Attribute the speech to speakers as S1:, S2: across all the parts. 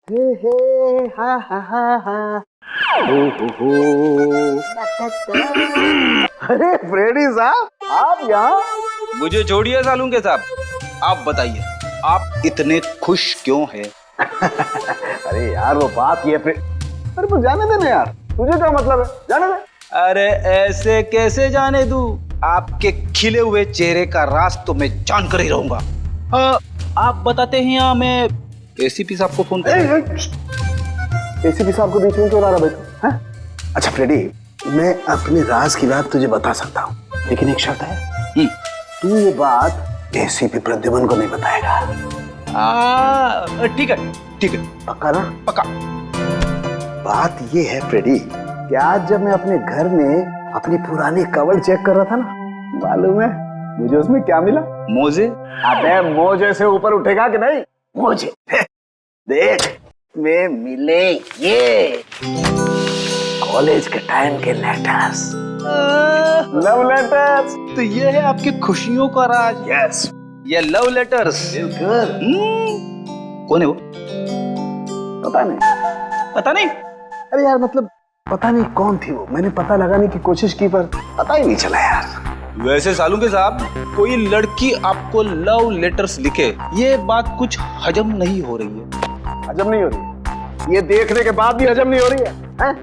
S1: हे हे हा हा हा हा हो। अरे फ्रेडी साहब आप यहाँ?
S2: मुझे छोड़िए सालुंके साहब, आप बताइए आप इतने खुश क्यों हैं?
S1: अरे यार वो बात ये अरे तो जाने दे ना यार, तुझे क्या मतलब है, जाने दे।
S2: अरे ऐसे कैसे जाने दूं? आपके खिले हुए चेहरे का राज तो मैं जान कर ही रहूंगा। आप बताते हैं या मैं एसीपी साहब को फोन कर?
S1: एसीपी साहब को बीच में क्यों ला रहा बेटा? अच्छा फ्रेडी, मैं अपने राज की बात तुझे बता सकता हूँ, लेकिन एक शर्त है। तू ये बात एसीपी प्रद्युमन को नहीं बताएगा।
S2: ठीक है ठीक है,
S1: पक्का ना?
S2: पक्का।
S1: बात ये है फ्रेडी कि आज जब मैं अपने घर में अपनी पुरानी कवर चेक कर रहा था ना, मालूम है मुझे उसमें क्या मिला?
S2: मोजे?
S1: अबे मोजे से ऊपर उठेगा कि नहीं? मोजे देख में मिले ये कॉलेज के टाइम के लेटर्स, लव लेटर्स।
S2: तो ये है आपकी खुशियों का राज?
S1: यस,
S2: ये लव लेटर्स। कौन है वो?
S1: पता नहीं।
S2: पता नहीं?
S1: अरे यार मतलब पता नहीं कौन थी वो, मैंने पता लगाने की कोशिश की पर पता ही नहीं चला यार।
S2: वैसे सालुंके साहब, कोई लड़की आपको लव लेटर्स लिखे, ये बात कुछ हजम नहीं हो रही है।
S1: हजम नहीं हो रही है? ये देखने के बाद भी हजम नहीं हो रही है, हैं?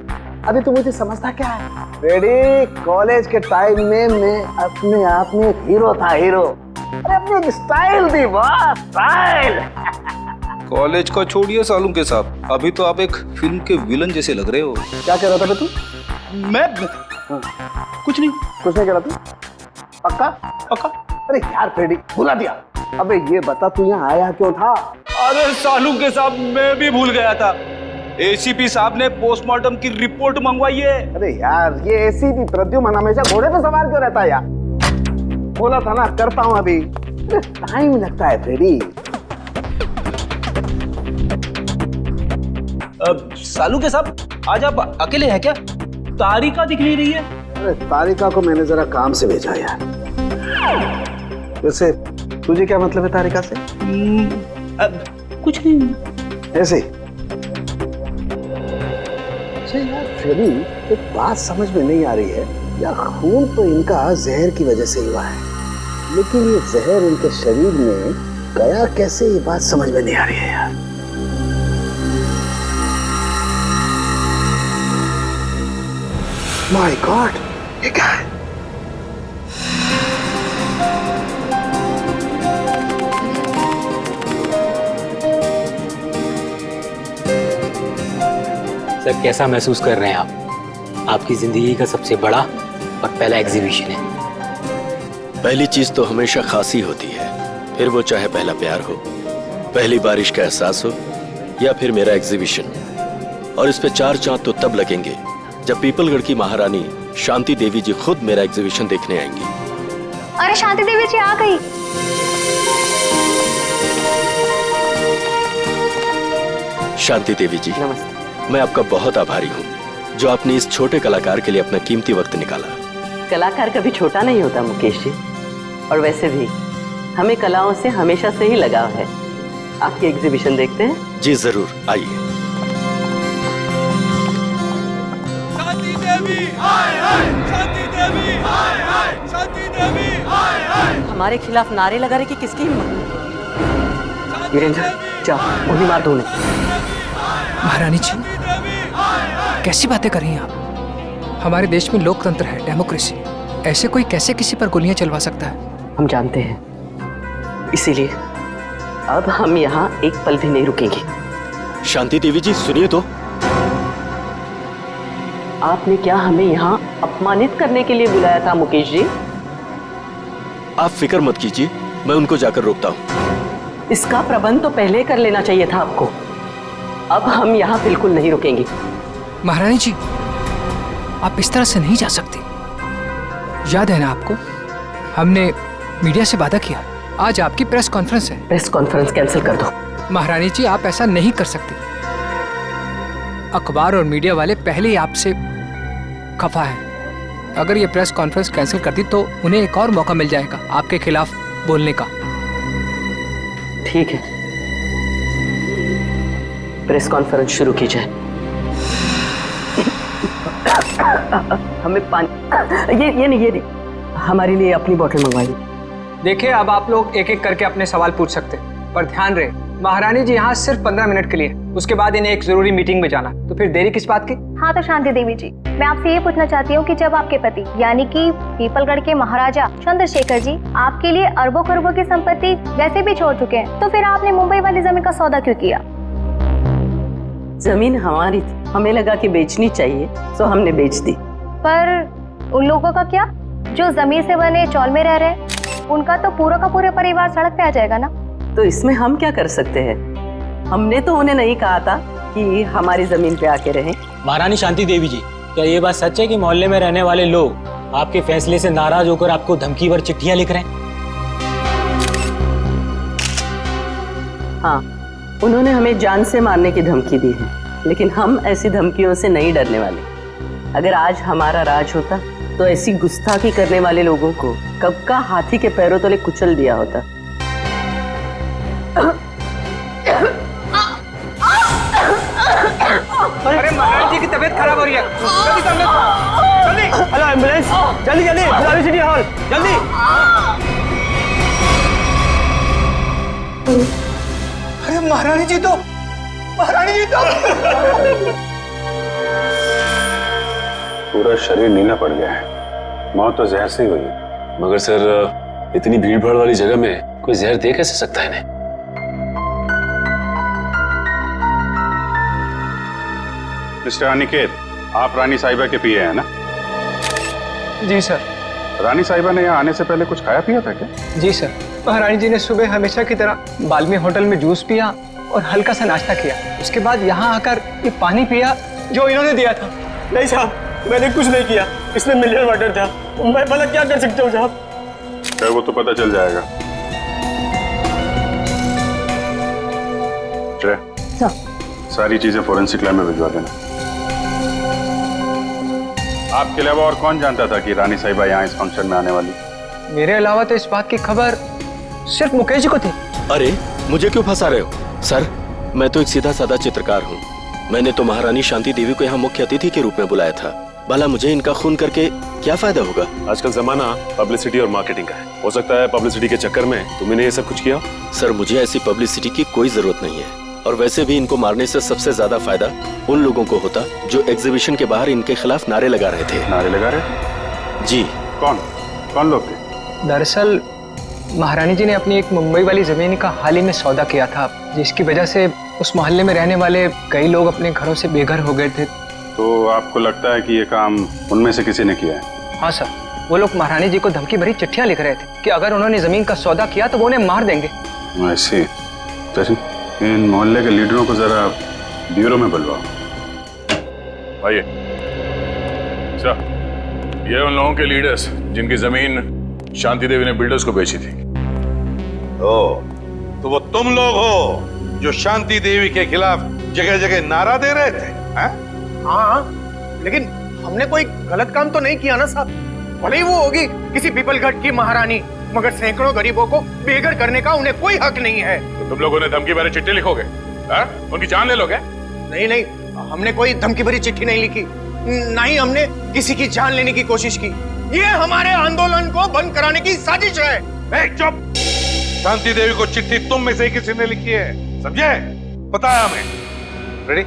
S1: अभी तो मुझे समझता क्या है रेडी, कॉलेज के टाइम में मैं अपने आप में एक हीरो था, हीरो। अरे अपनी एक स्टाइल थी, वाह स्टाइल।
S2: कॉलेज को छोड़िए सालुंके साहब, अभी तो आप एक फिल्म के विलन जैसे लग रहे हो।
S1: क्या कह रहा था बे तू?
S2: मैं कुछ नहीं
S1: कह रहा तू? पक्का?
S2: पक्का।
S1: अरे यार फ्रेडी भुला दिया। अबे ये बता तू यहाँ आया क्यों था?
S2: अरे सालुंके साहब मैं भी भूल गया था, एसीपी साहब ने पोस्टमार्टम की रिपोर्ट मंगवाई है।
S1: अरे यार ये एसीपी प्रद्युमन हमेशा घोड़े पे सवार क्यों रहता है यार? बोला था ना करता हूँ अभी, टाइम लगता है फ्रेडी।
S2: सालुंके साहब आज आप अकेले हैं क्या? तारिका दिख नहीं रही है।
S1: अरे तारिका को मैंने जरा काम से भेजा यार। वैसे तुझे क्या मतलब है तारिका से?
S2: कुछ नहीं,
S1: ऐसे। अच्छा यार फ्रेडी एक बात समझ में नहीं आ रही है यार, खून तो इनका जहर की वजह से हुआ है, लेकिन ये जहर इनके शरीर में गया कैसे, ये बात समझ में नहीं आ रही है यार। माय गॉड, ये क्या है?
S3: सर कैसा महसूस कर रहे हैं आप? आपकी जिंदगी का सबसे बड़ा और पहला एग्जीबिशन है।
S4: पहली चीज तो हमेशा खासी होती है, फिर वो चाहे पहला प्यार हो, पहली बारिश का एहसास हो या फिर मेरा एग्जीबिशन। और इस पे 4 चांद तो तब लगेंगे जब पीपलगढ़ की महारानी शांति देवी जी खुद मेरा एग्जीबिशन देखने आएंगी।
S5: अरे शांति देवी जी आ गई।
S4: शांति देवी जी
S3: नमस्ते।
S4: मैं आपका बहुत आभारी हूँ जो आपने इस छोटे कलाकार के लिए अपना कीमती वक्त निकाला।
S6: कलाकार कभी छोटा नहीं होता मुकेश जी, और वैसे भी हमें कलाओं से हमेशा से ही लगाव है। आपकी एग्जीबिशन देखते हैं?
S4: जी जरूर, आइए।
S7: शांति देवी हाय हाय, शांति देवी हाय हाय, शांति देवी हाय हाय।
S6: हमारे खिलाफ नारे लगा रहे कि किसकी हिम्मत? वीरेंद्र जाओ उन्हें मार दो उन्हें।
S8: महारानी जी कैसी बातें कर रही हैं आप? हमारे देश में लोकतंत्र है, डेमोक्रेसी, ऐसे कोई कैसे किसी पर गोलियां चलवा सकता है?
S6: हम जानते हैं, इसीलिए अब हम यहाँ एक पल भी नहीं रुकेंगे।
S4: शांति देवी जी सुनिए तो।
S6: आपने क्या हमें यहाँ अपमानित करने के लिए बुलाया था मुकेश जी?
S4: आप फिक्र मत कीजिए, मैं उनको जाकर रोकता हूँ।
S6: इसका प्रबंध तो पहले कर लेना चाहिए था आपको। अब हम यहाँ बिल्कुल नहीं रुकेंगे।
S8: महारानी जी आप इस तरह से नहीं जा सकती, याद है ना आपको, हमने मीडिया से वादा किया, आज आपकी प्रेस कॉन्फ्रेंस है।
S6: प्रेस कॉन्फ्रेंस कैंसिल कर दो।
S8: महारानी जी आप ऐसा नहीं कर सकती, अखबार और मीडिया वाले पहले ही आपसे खफा हैं। अगर ये प्रेस कॉन्फ्रेंस कैंसिल कर दी तो उन्हें एक और मौका मिल जाएगा आपके खिलाफ बोलने का।
S6: ठीक है, प्रेस कॉन्फ्रेंस शुरू की जाए। हमें पानी ये नहीं हमारे लिए अपनी बोतल मंगवाइए।
S8: देखिए, अब आप लोग एक एक करके अपने सवाल पूछ सकते हैं, पर ध्यान रहे महारानी जी यहाँ सिर्फ 15 मिनट के लिए, उसके बाद इन्हें एक जरूरी मीटिंग में जाना, तो फिर देरी किस बात की?
S5: हाँ तो शांति देवी जी, मैं आपसे ये पूछना चाहती हूँ कि जब आपके पति यानी कि पीपलगढ़ के महाराजा चंद्रशेखर जी आपके लिए अरबों खरबों की संपत्ति वैसे भी छोड़ चुके हैं, तो फिर आपने मुंबई वाली जमीन का सौदा क्यों किया?
S6: जमीन हमारी थी, हमें लगा कि बेचनी चाहिए, तो हमने बेच दी।
S5: पर उन लोगों का क्या जो जमीन से बने चौल में रह रहे हैं? उनका तो पूरा का पूरा परिवार सड़क पे आ जाएगा ना।
S6: तो इसमें हम क्या कर सकते हैं? हमने तो उन्हें नहीं कहा था कि हमारी जमीन पे आके रहें।
S3: महारानी शांति देवी जी, क्या ये बात सच है कि मोहल्ले में रहने वाले लोग आपके फैसले से नाराज होकर आपको धमकी भर चिट्ठियां लिख रहे हैं?
S6: हाँ, उन्होंने हमें जान से मारने की धमकी दी है, लेकिन हम ऐसी धमकियों से नहीं डरने वाले। अगर आज हमारा राज होता तो ऐसी गुस्ताखी करने वाले लोगों को कब का हाथी के पैरों तले कुचल दिया होता।
S8: अरे महाराज जी की तबीयत खराब हो रही है, जल्दी हेलो एम्बुलेंस, जल्दी गुलाबी सिटी हॉल, जल्दी। अरे महारानी जी तो
S9: पूरा शरीर नीला पड़ गया है, मौत तो जहर से ही हुई है।
S10: मगर सर, इतनी भीड़ भाड़ वाली जगह में कोई जहर दे कैसे सकता है इन्हें?
S9: मिस्टर अनिकेत, आप रानी साहिबा के पीए हैं ना?
S8: जी सर।
S9: रानी साहिबा ने यहाँ आने से पहले कुछ खाया पिया था क्या?
S8: जी सर, महारानी जी ने सुबह हमेशा की तरह बाल्मी होटल में जूस पिया और हल्का सा नाश्ता किया, उसके बाद यहाँ आकर ये पानी पिया जो इन्होंने दिया था।
S11: नहीं साहब, मैंने कुछ नहीं किया, इसमें मिनरल वाटर था, मैं भला क्या कर सकता हूँ साहब?
S9: खैर वो तो पता चल जाएगा। सारी चीजें फोरेंसिक लैब में भिजवा देना। आपके अलावा और कौन जानता था कि रानी साहिबा यहाँ इस फंक्शन में आने वाली?
S8: मेरे अलावा तो इस बात की खबर सिर्फ मुकेश जी को थी।
S4: अरे मुझे क्यों फंसा रहे हो? सर, मैं तो एक सीधा साधा चित्रकार हूँ। मैंने तो महारानी शांति देवी को यहाँ मुख्य अतिथि के रूप में बुलाया था। भला मुझे इनका खून करके क्या फायदा होगा?
S10: आजकल जमाना पब्लिसिटी और मार्केटिंग का है। हो सकता है पब्लिसिटी के चक्कर में तुमने ये सब कुछ किया।
S4: सर, मुझे ऐसी पब्लिसिटी की कोई जरूरत नहीं है, और वैसे भी इनको मारने से सबसे ज्यादा फायदा उन लोगों को होता जो एग्जीबिशन के बाहर इनके खिलाफ नारे लगा रहे थे।
S9: नारे लगा रहे?
S4: जी।
S9: कौन लोग थे?
S8: दरअसल महारानी जी ने अपनी एक मुंबई वाली जमीन का हाल ही में सौदा किया था, जिसकी वजह से उस मोहल्ले में रहने वाले कई लोग अपने घरों से बेघर हो गए थे।
S9: तो आपको लगता है कि ये काम उनमें से किसी ने किया है?
S8: हाँ सर, वो लोग महारानी जी को धमकी भरी चिट्ठियां लिख रहे थे कि अगर उन्होंने जमीन का सौदा किया तो वो उन्हें मार देंगे।
S9: ऐसी इन मोहल्ले के लीडरों को जरा ब्यूरो में बुलवाओ।
S10: आइए। अच्छा, ये उन लोगों के लीडर्स जिनकी जमीन शांति देवी ने बिल्डर्स को बेची थी।
S7: तो वो तुम लोग हो जो शांति देवी के खिलाफ जगह जगह नारा दे रहे थे?
S11: हाँ, लेकिन हमने कोई गलत काम तो नहीं किया ना साहब। भले ही वो होगी किसी पीपलगढ़ की महारानी, मगर सैकड़ों गरीबों को बेघर करने का उन्हें कोई हक नहीं है।
S10: तो तुम लोगों ने धमकी भरी चिट्ठी लिखोगे? उनकी जान ले लोगे?
S11: नहीं, हमने कोई धमकी भरी चिट्ठी नहीं लिखी, ना ही हमने किसी की जान लेने की कोशिश की। ये हमारे आंदोलन को बंद कराने की साजिश है।
S7: चुप! शांति देवी को चिट्ठी तुम में से किसी ने लिखी है, समझे? पता है हमें। रेडी?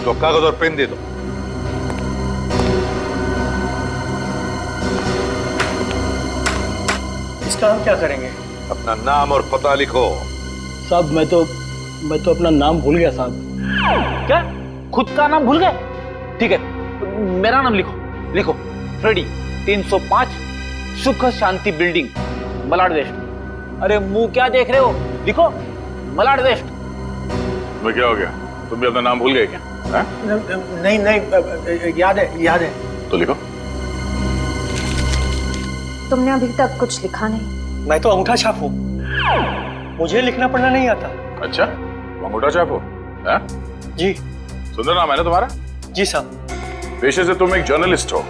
S7: तो कागज और पेन दे दो।
S11: इसका हम क्या करेंगे?
S7: अपना नाम और पता लिखो।
S11: साहब, मैं तो अपना नाम भूल गया साहब।
S2: क्या? खुद का नाम भूल गए? ठीक है, मेरा नाम लिखो। फ्रेडी, 305 सुख शांति बिल्डिंग, मलाड वेस्ट। अरे मुंह क्या देख रहे हो? लिखो, मलाड वेस्ट।
S10: मैं क्या हो गया? तुम भी अपना नाम भूल गए क्या?
S11: नहीं, याद है।
S10: तो लिखो।
S5: तुमने अभी तक कुछ लिखा नहीं।
S11: मैं तो अंगूठा छाप हूँ, मुझे लिखना पढ़ना नहीं आता।
S10: अच्छा, अंगूठा छाप हो?
S11: जी।
S10: सुंदर नाम है ना तुम्हारा?
S11: जी साहब।
S10: पेशे से तुम एक जर्नलिस्ट हो,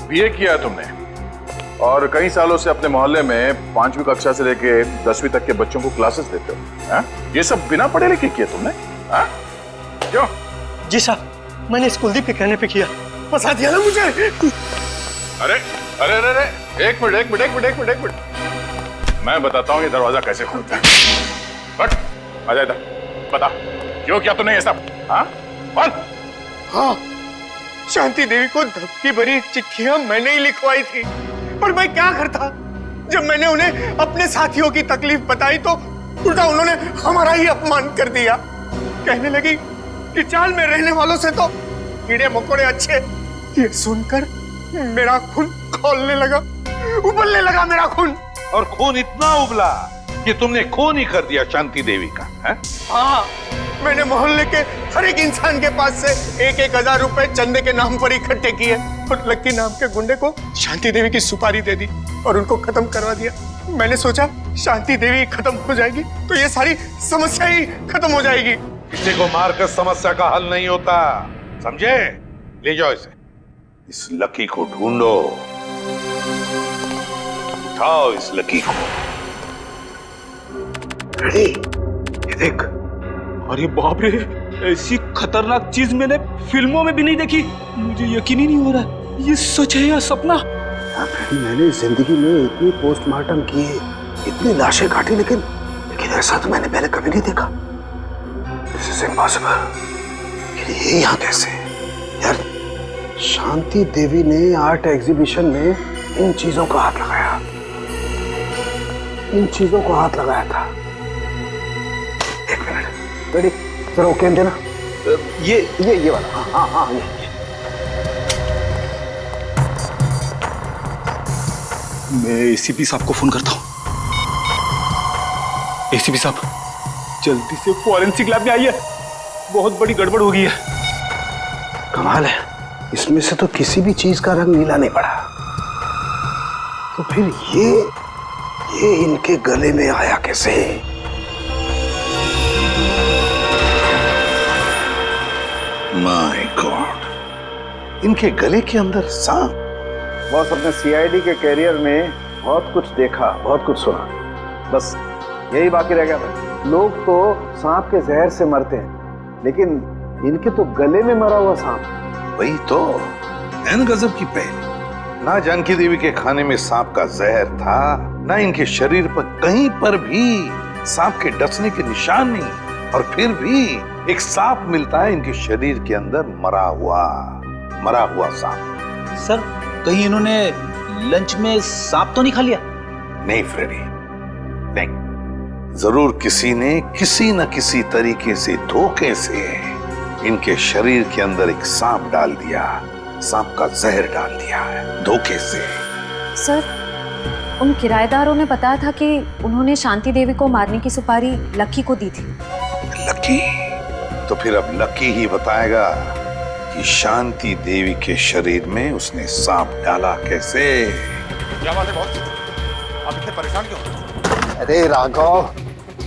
S10: बीए किया है तुमने, और कई सालों से अपने मोहल्ले में 5वीं कक्षा से लेके 10वीं तक के बच्चों को क्लासेस देते हो। ये सब बिना पढ़े लिखे किए तुमने? क्यों?
S11: जी साहब, मैंने इस कुलदीप के कहने पे किया। फंसा दिया ना मुझे।
S10: अरे अरे अरे अरे, एक मिनट। मैं बताता हूँ ये दरवाजा कैसे खोलता है। बट आ जा इधर, बता क्यों किया तूने ये सब? हाँ बोल।
S11: हाँ, शांति देवी को धमकी भरी चिट्ठियां मैंने ही लिखवाई थी। पर मैं क्या करता, जब मैंने उन्हें अपने साथियों की तकलीफ बताई तो उल्टा उन्होंने हमारा ही अपमान कर दिया। कहने लगी कि चाल में रहने वालों से तो कीड़े मकोड़े अच्छे। ये सुनकर मेरा खून खौलने लगा, उबलने लगा मेरा खून।
S7: और खून इतना उबला कि तुमने खून ही कर दिया शांति देवी का, है?
S11: हाँ, मैंने मोहल्ले के हर एक इंसान के पास से 1,000 रुपए चंदे के नाम पर इकट्ठे किए और लक्की नाम के गुंडे को शांति देवी की सुपारी दे दी और उनको खत्म करवा दिया। मैंने सोचा शांति देवी खत्म हो जाएगी तो ये सारी समस्या ही खत्म हो जाएगी।
S7: किसी को मारकर समस्या का हल नहीं होता, समझे? ले जाओ इसे, इस लकी को ढूंढो, उठाओ इस लकी को।
S2: रेडी, ये देख। अरे बाप रे, ऐसी खतरनाक चीज मैंने फिल्मों में भी नहीं देखी। मुझे यकीन ही नहीं हो रहा ये सच है या सपना।
S1: मैंने जिंदगी में इतनी पोस्टमार्टम किए, इतनी लाशें काटी, लेकिन ऐसा तो मैंने पहले कभी नहीं देखा। This is impossible. ये यहाँ कैसे? यार, शांति देवी ने आर्ट एग्जीबिशन में इन चीजों को हाथ लगाया, इन चीजों को हाथ लगाया था। एक मिनट, रेडी, जरा वो कैन देना। ये वाला। हाँ, ये।
S2: मैं एसीपी साहब को फोन करता हूँ। एसीपी साहब, जल्दी से फॉरेंसिक लैब में आइए, बहुत बड़ी गड़बड़ हो गई है।
S1: कमाल है, इसमें से तो किसी भी चीज का रंग नीला नहीं पड़ा। तो फिर ये इनके गले में आया कैसे?
S7: माय गॉड, इनके गले के अंदर सांप।
S1: बॉस, अपने सीआईडी के कैरियर में बहुत कुछ देखा, बहुत कुछ सुना, बस यही बाकी रह गया था। लोग तो सांप के जहर से मरते हैं, लेकिन इनके तो गले में मरा हुआ सांप।
S7: वही तो एन गजब की पहली। ना जानकी देवी के खाने में सांप का जहर था, ना इनके शरीर पर कहीं पर भी सांप के डसने के निशान नहीं, और फिर भी एक सांप मिलता है इनके शरीर के अंदर, मरा हुआ सांप।
S2: सर, कहीं इन्होंने लंच में सांप तो नहीं खा लिया?
S7: नहीं फ्रेडी, नहीं। जरूर किसी ने किसी न किसी तरीके से, धोखे से इनके शरीर के अंदर एक सांप डाल दिया, सांप का जहर डाल दिया है, धोखे से।
S12: सर, उन किराएदारों ने बताया था कि उन्होंने शांति देवी को मारने की सुपारी लक्की को दी थी।
S7: लक्की? तो फिर अब लक्की ही बताएगा कि शांति देवी के शरीर में उसने सांप डाला कैसे।
S11: क्या बात है बॉस, आप इतने परेशान क्यों?
S1: अरे राघव,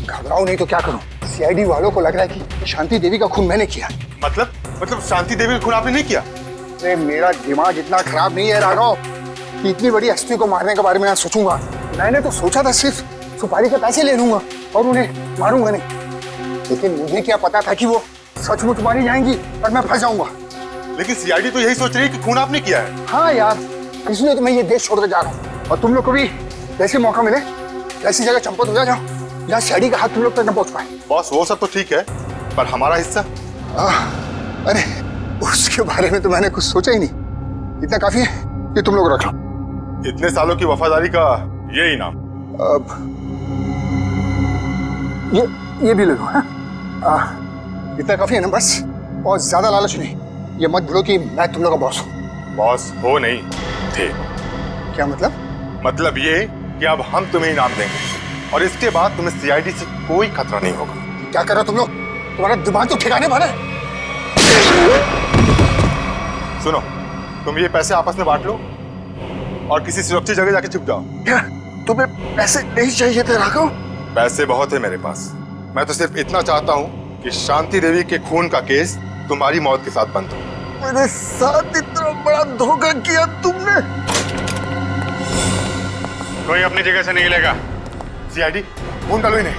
S1: घबराओ नहीं तो क्या करूं? सीआईडी वालों को लग रहा है कि शांति देवी का खून मैंने किया।
S11: मतलब शांति देवी का खून आपने नहीं किया?
S1: अरे मेरा दिमाग इतना खराब नहीं है राघव कि इतनी बड़ी हस्ती को मारने के बारे में सोचूंगा। मैंने तो सोचा था सिर्फ सुपारी के पैसे ले लूंगा और उन्हें मारूंगा नहीं, लेकिन मुझे क्या पता था कि वो सचमुच मारी जाएंगी और मैं फंस जाऊंगा।
S11: लेकिन सीआईडी तो यही सोच रही है कि खून आपने किया है।
S1: हाँ यार, इसलिए तो मैं ये देश छोड़कर जा रहा हूँ, और तुम लोग को भी जैसे मौका मिले ऐसी जगह चंपत हो जाओ जहाँ सीआईडी का हाथ तुम लोग तक न पहुंच पाए।
S11: बॉस, वो सब तो ठीक है, पर हमारा हिस्सा? अरे उसके बारे में तो मैंने कुछ सोचा ही नहीं। इतना काफी है कि तुम लोग रख लो। इतने सालों की वफादारी का ये इनाम। अब ये भी ले लो। इतना काफी है ना? बस, बहुत ज्यादा लालच नहीं। ये मत भूलो कि मैं तुम लोग का बॉस हूँ। बॉस हो नहीं थे। क्या मतलब? मतलब ये कि अब हम तुम्हें इनाम देंगे और इसके बाद तुम्हें सीआईडी से कोई खतरा नहीं होगा। क्या कर रहे हो तुम लोग? तुम्हारा दिमाग तो ठिकाने पर है। सुनो, तुम ये पैसे आपस में बांट लो और किसी सुरक्षित जगह जाके छुप जाओ। क्या तुम्हें पैसे नहीं चाहिए थे राघव? पैसे बहुत है मेरे पास। मैं तो सिर्फ इतना चाहता हूँ कि शांति देवी के खून का केस तुम्हारी मौत के साथ बंद हो। मेरे साथ इतना बड़ा धोखा किया तुमने। कोई अपनी जगह से नहीं लेगा। सीआईडी, खून डालो इन्हें।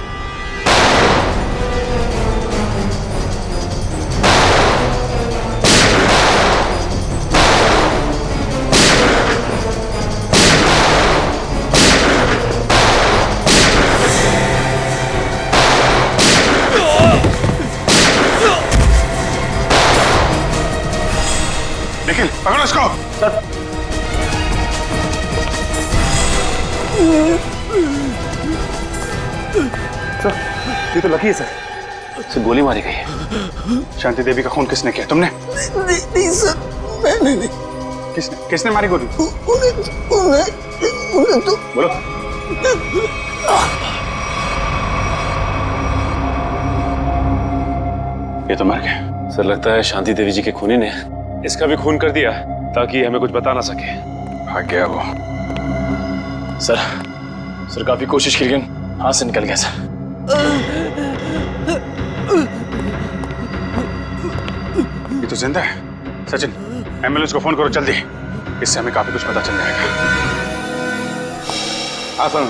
S7: पकड़ो इसको।
S2: सर
S10: ये तो लकी है सर।
S2: गोली मारी गई है।
S10: शांति देवी का खून किसने किया? तुमने?
S11: नहीं सर, मैंने नहीं।
S10: किसने मारी गोली?
S11: उन्हें तो
S10: बोलो। ये तो मर गया।
S9: सर लगता है शांति देवी जी के खूनी ने इसका भी खून कर दिया ताकि हमें कुछ बता ना सके।
S10: भाग गया वो।
S9: सर काफी कोशिश की लेकिन हाथ से निकल गया सर।
S10: ये तो जिंदा है। सचिन, एम्बुलेंस को फोन करो जल्दी, इससे हमें काफी कुछ पता चल जाएगा।
S7: हाँ सर,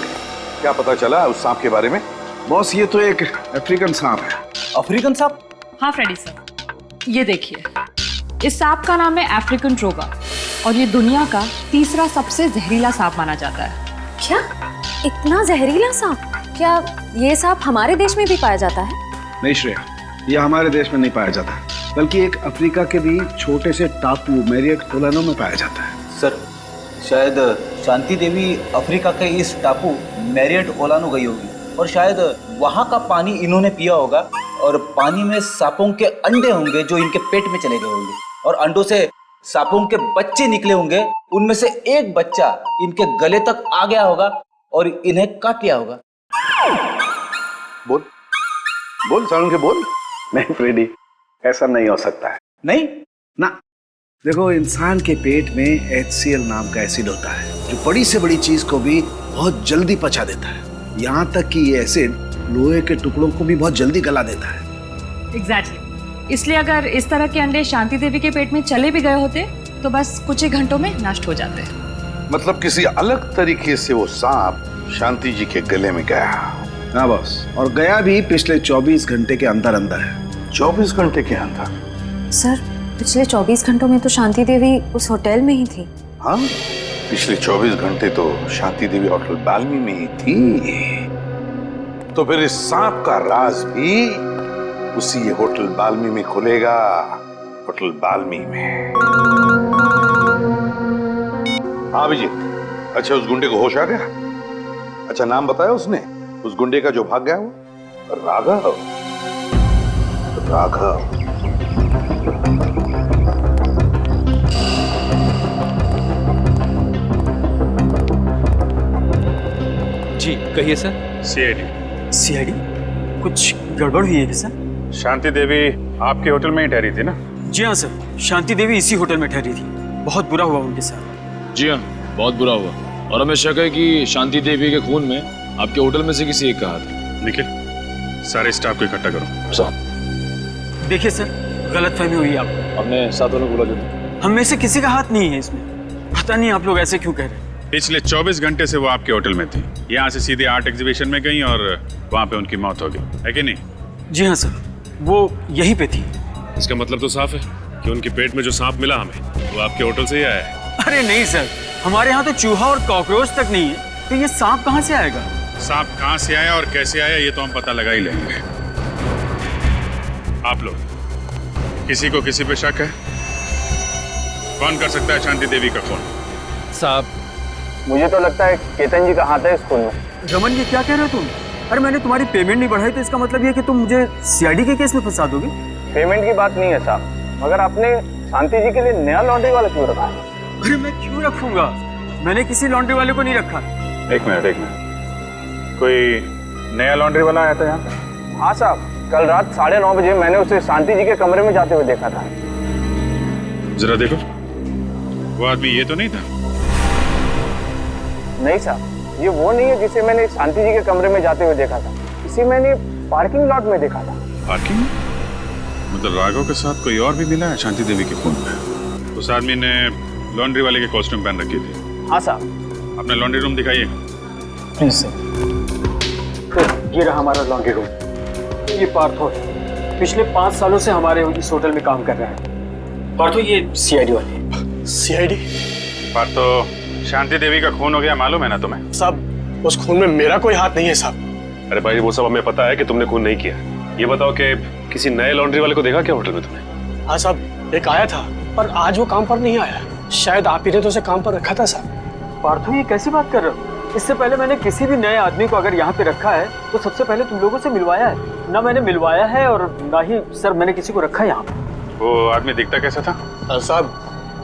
S7: क्या पता चला उस सांप के बारे में?
S1: बॉस ये तो एक अफ्रीकन सांप है।
S2: अफ्रीकन सांप?
S13: हाँ फ्रेडी सर, ये देखिए, इस सांप का नाम है अफ्रीकन ट्रोगा और ये दुनिया का तीसरा सबसे जहरीला सांप माना जाता है।
S12: क्या इतना जहरीला सांप? क्या ये सांप हमारे देश में भी पाया जाता है?
S1: नहीं श्रेया, ये हमारे देश में नहीं पाया जाता, बल्कि एक अफ्रीका के भी छोटे से टापू मैरियट ओलानो में पाया जाता है।
S2: सर शायद शांति देवी अफ्रीका के इस टापू मैरियट ओलानो गई होगी और शायद वहाँ का पानी इन्होंने पिया होगा और पानी में सांपों के अंडे होंगे जो इनके पेट में चले गए होंगे और अंडों से सांपों के बच्चे निकले होंगे। उनमें से एक बच्चा इनके गले तक आ गया होगा और इन्हें काट लिया होगा।
S7: बोल बोल सारुण के बोल।
S1: नहीं फ्रेडी, ऐसा नहीं हो सकता है।
S2: नहीं
S1: ना, देखो इंसान के पेट में HCl नाम का एसिड होता है जो बड़ी से बड़ी चीज को भी बहुत जल्दी पचा देता है। यहाँ तक कि ये एसिड लोहे के टुकड़ों को भी बहुत जल्दी गला देता है।
S13: एग्जैक्टली। इसलिए अगर इस तरह के अंडे शांति देवी के पेट में चले भी गए होते तो बस कुछ ही घंटों में नष्ट हो जाते।
S7: मतलब किसी अलग तरीके से वो सांप शांति जी के गले में गया।
S1: हाँ बॉस, और गया भी पिछले 24 घंटे के अंदर अंदर है।
S7: 24 घंटे के अंदर?
S12: सर पिछले 24 घंटों में तो शांति देवी उस होटल में ही थी।
S7: हाँ, पिछले 24 घंटे तो शांति देवी होटल बाल्मी में ही थी। तो फिर इस सांप का राज भी उसी ये होटल बाल्मी में खुलेगा। होटल बाल्मी में। हाँ अभिजीत, अच्छा उस गुंडे को होश आ गया? अच्छा नाम बताया उसने उस गुंडे का जो भाग गया वो? राघव। राघव।
S3: जी कहिए सर।
S10: सीआईडी
S3: कुछ गड़बड़ हुई है क्या सर?
S10: शांति देवी आपके होटल में ही ठहरी थी ना?
S3: जी हाँ सर, शांति देवी इसी होटल में ठहरी थी। बहुत बुरा हुआ उनके साथ।
S9: जी हाँ, बहुत बुरा हुआ और हमें शक है कि शांति देवी के खून में आपके होटल में से किसी एक का हाथ है।
S10: निखिल, सारे स्टाफ को इकट्ठा करो।
S9: सर
S3: देखिए सर, गलतफहमी हुई आपको।
S9: हमने सातों ने बोला जो
S3: हम में से किसी का हाथ नहीं है इसमें। पता नहीं आप लोग ऐसे क्यों कह रहे हैं।
S10: पिछले 24 घंटे से वो आपके होटल में थी। यहाँ से सीधे आर्ट एग्जीबिशन में गई और वहाँ पे उनकी मौत हो गई, है कि नहीं?
S3: जी हाँ सर, वो यहीं पे थी।
S9: इसका मतलब तो साफ है कि उनके पेट में जो सांप मिला हमें वो आपके होटल से ही आया है।
S3: अरे नहीं सर, हमारे यहाँ तो चूहा और कॉकरोच तक नहीं है, तो ये सांप कहाँ से आएगा?
S10: सांप कहाँ से आया और कैसे आया ये तो हम पता लगा ही लेंगे। आप लोग किसी को किसी पे शक है? कौन कर सकता है शांति देवी का खून?
S3: साहब
S2: मुझे तो लगता है केतन जी का हाथ है इस खून में।
S3: रमन, ये क्या कह रहे हो तुम? अरे मैंने तुम्हारी पेमेंट नहीं बढ़ाई तो इसका मतलब ये है कि तुम मुझे सीआईडी के केस में फंसा दोगे?
S2: पेमेंट की बात नहीं है साहब, मगर आपने शांति जी के लिए नया लॉन्ड्री वाला क्यों रखा है?
S3: अरे मैं क्यों रखूंगा? मैंने किसी लॉन्ड्री वाले को नहीं रखा।
S10: एक मिनट, कोई नया लॉन्ड्री वाला आया था यहाँ?
S2: हाँ साहब, कल रात 9:30 बजे मैंने उसे शांति जी के कमरे में जाते हुए देखा था।
S10: जरा देखो, वो आदमी ये तो नहीं था?
S2: नहीं साहब, ये वो नहीं है जिसे मैंने शांति जी के कमरे में जाते हुए देखा था। इसे मैंने पार्किंग लॉट में देखा था।
S10: पार्किंग? मतलब राघव के साथ कोई और भी मिला है शांति देवी के खून में? उस आदमी ने लॉन्ड्री वाले के कॉस्ट्यूम पहन रखी थी।
S2: हाँ साहब।
S10: अपना लॉन्ड्री रूम दिखाइए।
S3: Please sir. ये रहा हमारा लॉन्ड्री रूम। ये पार्थो है, पिछले 5 सालों से हमारे इस होटल में काम कर रहा है। पार्थो ये सीआईडी वाले।
S11: सीआईडी?
S10: पार्थो, शांति देवी का खून हो गया मालूम है ना तुम्हें?
S11: साहब उस खून में मेरा कोई हाथ नहीं है साहब।
S9: अरे भाई वो सब हमें पता है कि तुमने खून नहीं किया। ये बताओ कि किसी नए लॉन्ड्री वाले को देखा क्या होटल में तुमने?
S11: हाँ साहब, एक आया था
S3: पर आज वो काम पर नहीं आया। शायद आप ही ने तो उसे काम पर रखा था साहब। पार्थो, ये कैसी बात कर रहे हो? इससे पहले मैंने किसी भी नए आदमी को अगर यहाँ पे रखा है तो सबसे पहले तुम लोगों से मिलवाया है। ना मैंने मिलवाया है और ना ही सर मैंने किसी को रखा है यहाँ पे।
S10: वो आदमी दिखता कैसा था?
S3: साहब,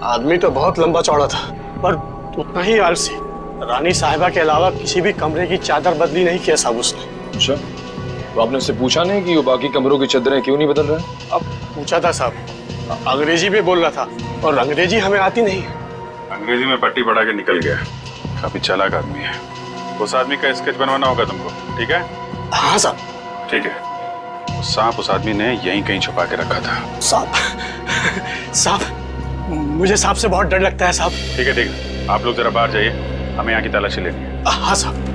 S3: आदमी तो बहुत लंबा चौड़ा था, पर उतना ही आलसी। रानी साहिबा के अलावा किसी भी कमरे की चादर बदली नहीं किया साहब उसने।
S14: अच्छा, तो आपने उससे पूछा नहीं कि वो बाकी कमरों की चादरें क्यों नहीं बदल रहा है?
S3: अब पूछा था साहब, अंग्रेजी में बोल रहा था और अंग्रेजी हमें आती नहीं।
S10: अंग्रेजी में पट्टी पढ़ा के निकल गया। काफी चालाक आदमी है। उस आदमी का स्केच बनवाना होगा तुमको, ठीक है?
S3: हाँ साहब।
S10: ठीक है। वो सांप उस आदमी ने यहीं कहीं छुपा के रखा था।
S3: साहब, मुझे सांप से बहुत डर लगता है साहब।
S10: ठीक है, ठीक है, आप लोग जरा बाहर जाइए, हमें यहाँ की तलाशी लेनी है।
S3: हाँ साहब।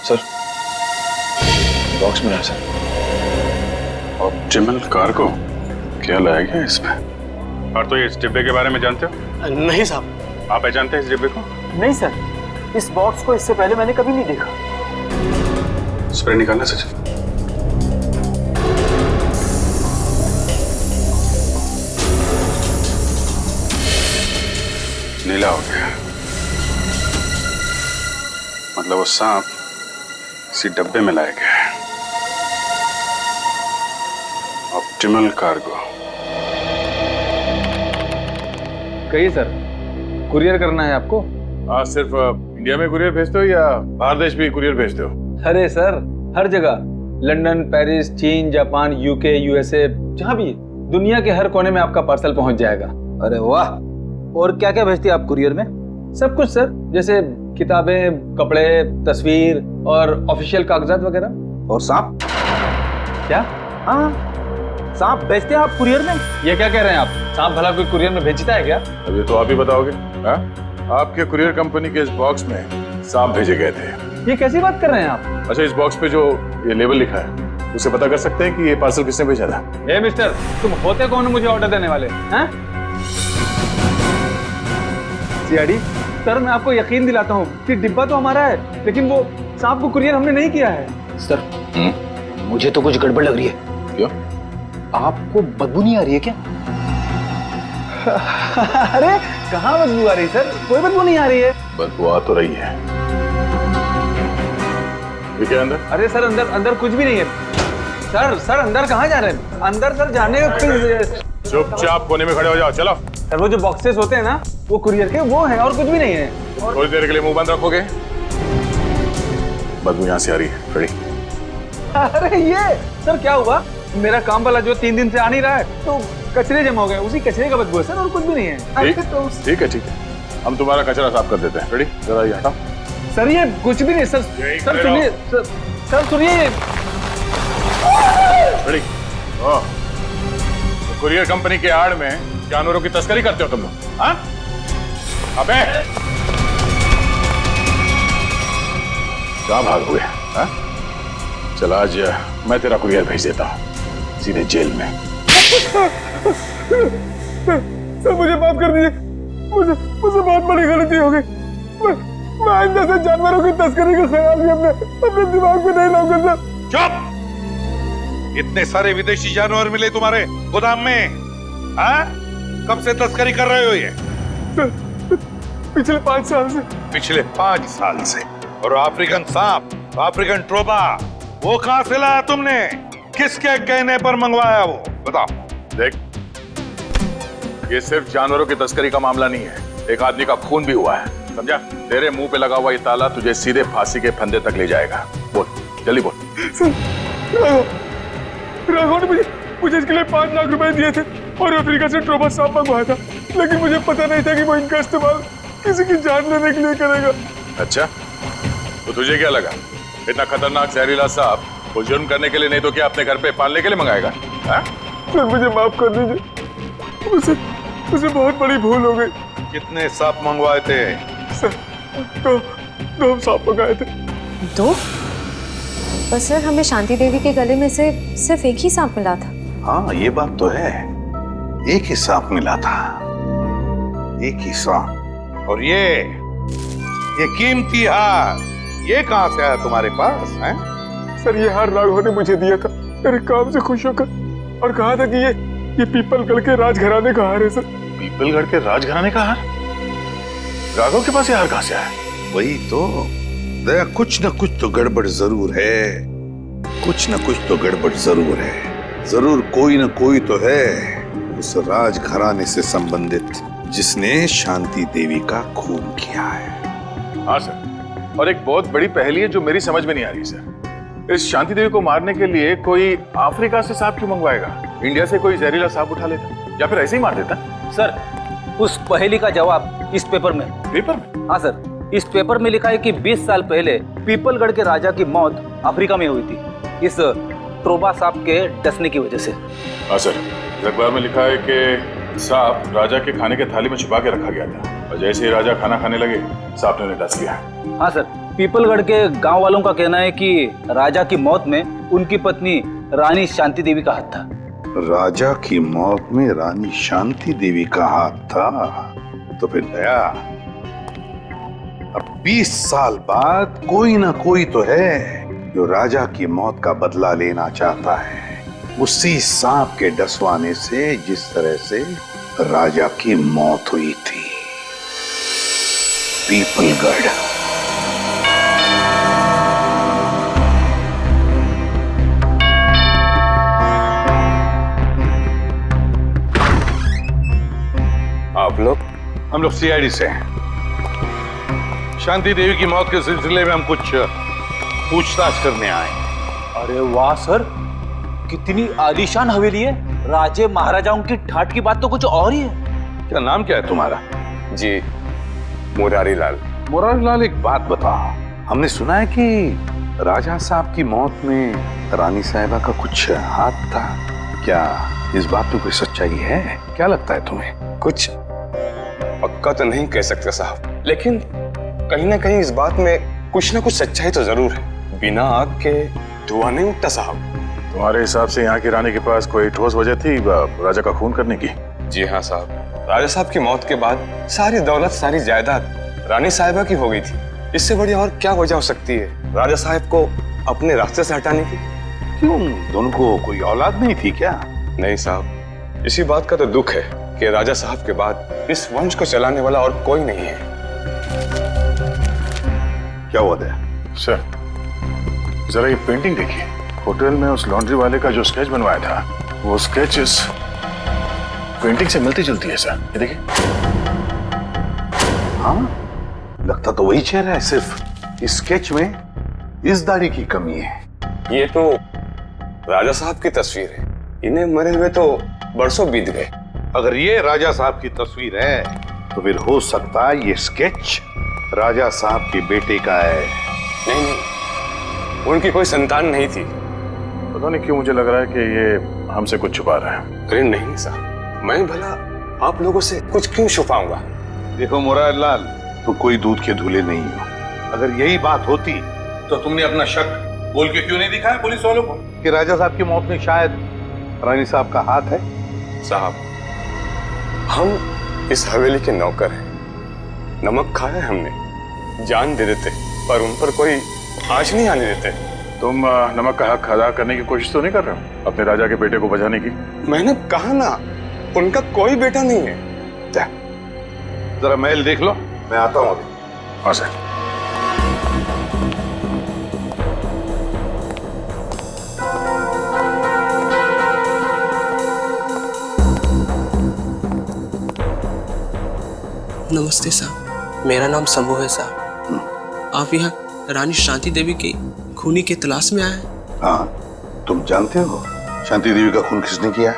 S14: सर, बॉक्स में है सर।
S10: ऑप्टिमल कार्गो क्या लाया गया इसमें? और तो ये इस डिब्बे के बारे में जानते हो?
S3: नहीं साहब।
S10: आप पहचानते हैं इस डिब्बे को?
S3: नहीं सर, इस बॉक्स को इससे पहले मैंने कभी नहीं देखा।
S10: स्प्रे निकालना सचिन। नीला हो गया, मतलब वो सांप इसी डब्बे में लाया गया है। Optimal cargo.
S2: कहिए सर, कुरियर करना है आपको?
S10: हाँ, सिर्फ इंडिया में कुरियर भेजते हो या बाहर देश भी कुरियर भेजते हो?
S2: अरे सर, हर जगह, लंदन, पेरिस, चीन, जापान, यूके, यूएसए, जहाँ भी, दुनिया के हर कोने में आपका पार्सल पहुंच जाएगा।
S1: अरे वाह! और क्या क्या भेजती है आप कुरियर में?
S2: सब कुछ सर, जैसे किताबें, कपड़े, तस्वीर और ऑफिशियल कागजात वगैरह।
S1: और सांप?
S2: क्या?
S1: हाँ, सांप भेजते हैं आप कुरियर में?
S2: ये क्या कह रहे हैं आप? सांप भला कोई कुरियर में भेजता है क्या?
S10: अब ये तो आप ही बताओगे। हाँ? आपके कुरियर कंपनी के इस बॉक्स में सांप भेजे गए थे।
S2: ये कैसी बात कर रहे हैं आप?
S10: अच्छा, इस बॉक्स पे जो ये लेबल लिखा है, उसे पता कर सकते हैं कि ये पार्सल किसने भेजा था?
S2: ए मिस्टर, तुम होते कौन हो मुझे ऑर्डर देने वाले? हैं? सीआईडी सर, मैं आपको यकीन दिलाता हूँ कि डिब्बा तो हमारा है, लेकिन वो सांप को कुरियर हमने नहीं किया है।
S1: सर, मुझे तो कुछ गड़बड़ लग रही है।
S10: क्यों?
S1: आपको बदबू नहीं आ रही है क्या?
S2: अरे कहाँ बदबू आ रही सर? कोई बदबू नहीं आ रही है।
S10: बदबू आ तो रही है। ये क्या अंदर?
S2: अरे सर, अंदर अंदर कुछ भी नहीं है। सर अंदर कहाँ जा रहे हैं? अंदर सर जाने का।
S10: चुपचाप कोने में खड़े हो जाओ, चलो।
S2: सर, वो जो बॉक्सेस होते हैं ना, वो कुरियर के वो हैं और कुछ भी नहीं है।
S10: थोड़ी देर के लिए मुंह बंद रखोगे? बदबू यहाँ से आ रही है। रेडी?
S2: अरे ये सर क्या हुआ? मेरा काम वाला जो 3 दिन से आ नहीं रहा है, तो कचरे जमा हो गए, उसी कचरे का बदबू है सर, और कुछ भी नहीं है।
S10: ठीक है, हम तुम्हारा कचरा साफ कर देते हैं। रेडी? जरा ये हटाओ।
S2: सर ये कुछ भी नहीं सर। सर सुनिए, सर सुनिए।
S10: रेडी? कुरियर कंपनी के आड़ में जानवरों की तस्करी करते हो तुम लोग? हाँ? अबे कहाँ भाग हुए? हाँ? चल, आज मैं तेरा कुरियर भेज देता हूँ सीधे जेल में।
S11: सर मुझे माफ कर दीजिए, मुझे बहुत बड़ी गलती हो गई। मैं आइंदा से जानवरों की तस्करी का ख्याल भी अपने दिमाग में नहीं लाऊंगा सर।
S7: चुप! इतने सारे विदेशी जानवर मिले तुम्हारे गोदाम में? हाँ? कब से तस्करी कर रहे हो ये?
S11: पिछले 5 साल से।
S7: पिछले 5 साल से? और अफ्रीकन सांप, अफ्रीकन ट्रोबा, वो कहां से लाया तुमने? किसके कहने पर मंगवाया वो? बताओ।
S10: देख, ये सिर्फ जानवरों की तस्करी का मामला नहीं है, एक आदमी का खून भी हुआ है, समझा? तेरे मुंह पे लगा हुआ ये ताला तुझे सीधे फांसी के फंदे तक ले जाएगा। बोल, जल्दी बोल।
S11: राघव ने मुझे इसके लिए 5 लाख रुपए दिए थे और अफ्रीका से ट्रोबा सांप मंगवाया था, लेकिन मुझे पता नहीं था कि वो इनका इस्तेमाल किसी की जान लेने के लिए करेगा।
S10: अच्छा, तो तुझे क्या लगा इतना खतरनाक जहरीला सांप वो जुर्म करने के लिए नहीं तो क्या अपने घर पे पालने के लिए मंगाएगा?
S11: सर मुझे माफ कर दीजिए, मुझसे बहुत बड़ी भूल हो गई।
S7: कितने सांप मंगवाए थे?
S11: सर, दो सांप मंगाए थे।
S12: दो? पर सर हमें शांति देवी के गले में से सिर्फ एक ही सांप मिला था।
S7: हाँ ये बात तो है, एक ही सांप मिला था, एक ही सांप। और ये कीमती हार, ये कहां से आया तुम्हारे पास है?
S11: सर ये हार राघव ने मुझे दिया था मेरे काम से खुश होकर, और कहा था कि ये पीपलगढ़ के राजघराने का हार है सर।
S10: पीपलगढ़ के राजघराने का हार? राघव के पास ये हार कहां से आया?
S7: वही तो दया, कुछ न कुछ तो गड़बड़ जरूर है, कुछ न कुछ तो गड़बड़ जरूर है। जरूर कोई न कोई तो है उस राजघराने से संबंधित जिसने शांति देवी का खून किया है।
S10: हाँ सर, और एक बहुत बड़ी पहेली है जो मेरी समझ में नहीं आ रही सर। इस शांति देवी को मारने के लिए कोई अफ्रीका से सांप क्यों मंगवाएगा? इंडिया से कोई जहरीला सांप उठा लेता या फिर ऐसे ही मार देता।
S2: सर उस पहेली का जवाब इस पेपर में।
S10: पेपर में?
S2: हाँ सर, इस पेपर में लिखा है कि 20 साल पहले पीपलगढ़ के राजा की मौत अफ्रीका में हुई थी, इस ट्रोबा सांप के डसने की वजह से।
S10: हाँ सर, अखबार में लिखा है कि सांप राजा के खाने के थाली में छुपा के रखा गया था, और जैसे ही राजा खाना खाने लगे सांप ने उन्हें डस लिया।
S2: हाँ सर, पीपलगढ़ के गांव वालों का कहना है कि राजा की मौत में उनकी पत्नी रानी शांति देवी का हाथ था।
S7: राजा की मौत में रानी शांति देवी का हाथ था? तो फिर दया, अब 20 साल बाद कोई ना कोई तो है जो राजा की मौत का बदला लेना चाहता है, उसी सांप के डसवाने से जिस तरह से राजा की मौत हुई थी। पीपलगढ़।
S10: आप लोग?
S7: हम लोग सीआईडी से हैं। शांति देवी की मौत के सिलसिले में हम कुछ पूछताछ करने आए।
S2: अरे वाह सर, कितनी आलीशान हवेली है। राजे महाराजाओं की ठाट की बात तो कुछ और ही है।
S7: क्या नाम क्या है तुम्हारा?
S14: जी मुरारी लाल।
S7: मुरारी लाल, एक बात बताओ, हमने सुना है कि राजा साहब की मौत में रानी साहिबा का कुछ हाथ था, क्या इस बात में कोई सच्चाई है? क्या लगता है तुम्हें?
S14: कुछ पक्का तो नहीं कह सकते साहब, लेकिन कहीं ना कहीं इस बात में कुछ ना कुछ सच्चाई तो जरूर है। बिना आग के धुआं नहीं उठता साहब।
S10: तुम्हारे हिसाब से यहाँ की रानी के पास कोई ठोस वजह थी राजा का खून करने की?
S14: जी हाँ साहब, राजा साहब की मौत के बाद सारी दौलत, सारी जायदाद रानी साहिबा की हो गई थी। इससे बड़ी और क्या वजह हो सकती है राजा साहब को अपने रास्ते से हटाने की?
S7: क्यों, दोनों को कोई औलाद नहीं थी क्या?
S14: नहीं साहब, इसी बात का तो दुख है कि राजा साहब के बाद इस वंश को चलाने वाला और कोई नहीं है।
S7: क्या हुआ था?
S10: सर जरा ये पेंटिंग देखिए, होटल में उस लॉन्ड्री वाले का जो स्केच बनवाया था, वो स्केच इस पेंटिंग से मिलती जुलती है सर। ये देखिए।
S7: हाँ, लगता तो वही चेहरा है, सिर्फ इस स्केच में इस दाढ़ी की कमी है।
S14: ये तो राजा साहब की तस्वीर है, इन्हें मरे हुए तो बरसों बीत गए।
S7: अगर ये राजा साहब की तस्वीर है तो फिर हो सकता है ये स्केच राजा साहब के बेटे का है।
S14: नहीं नहीं, उनकी कोई संतान नहीं थी।
S10: पता नहीं क्यों मुझे लग रहा है कि ये हमसे कुछ छुपा रहा है।
S14: अरे नहीं साहब, मैं भला आप लोगों से कुछ क्यों छुपाऊंगा?
S7: देखो मुरारी लाल, तुम कोई दूध के धुले नहीं हो। अगर यही बात होती तो तुमने अपना शक बोल के क्यों नहीं दिखाया पुलिस वालों को कि राजा साहब की मौत में शायद रानी साहब का हाथ है?
S14: साहब, हम इस हवेली के नौकर हैं। नमक खाया हमने, जान दे देते, पर उन पर कोई आँच नहीं आने देते।
S10: तुम नमक का हक अदा करने की कोशिश तो नहीं कर रहे हो अपने राजा के बेटे को बचाने की?
S14: मैंने कहा ना, उनका कोई बेटा नहीं है।
S7: जरा महल देख लो, मैं आता हूँ अभी।
S10: हाँ सर।
S15: नमस्ते साहब, मेरा नाम शंभू है साहब। आप यहाँ रानी शांति देवी की खूनी की तलाश में आए हैं?
S7: हाँ, तुम जानते हो शांति देवी का खून किसने किया है?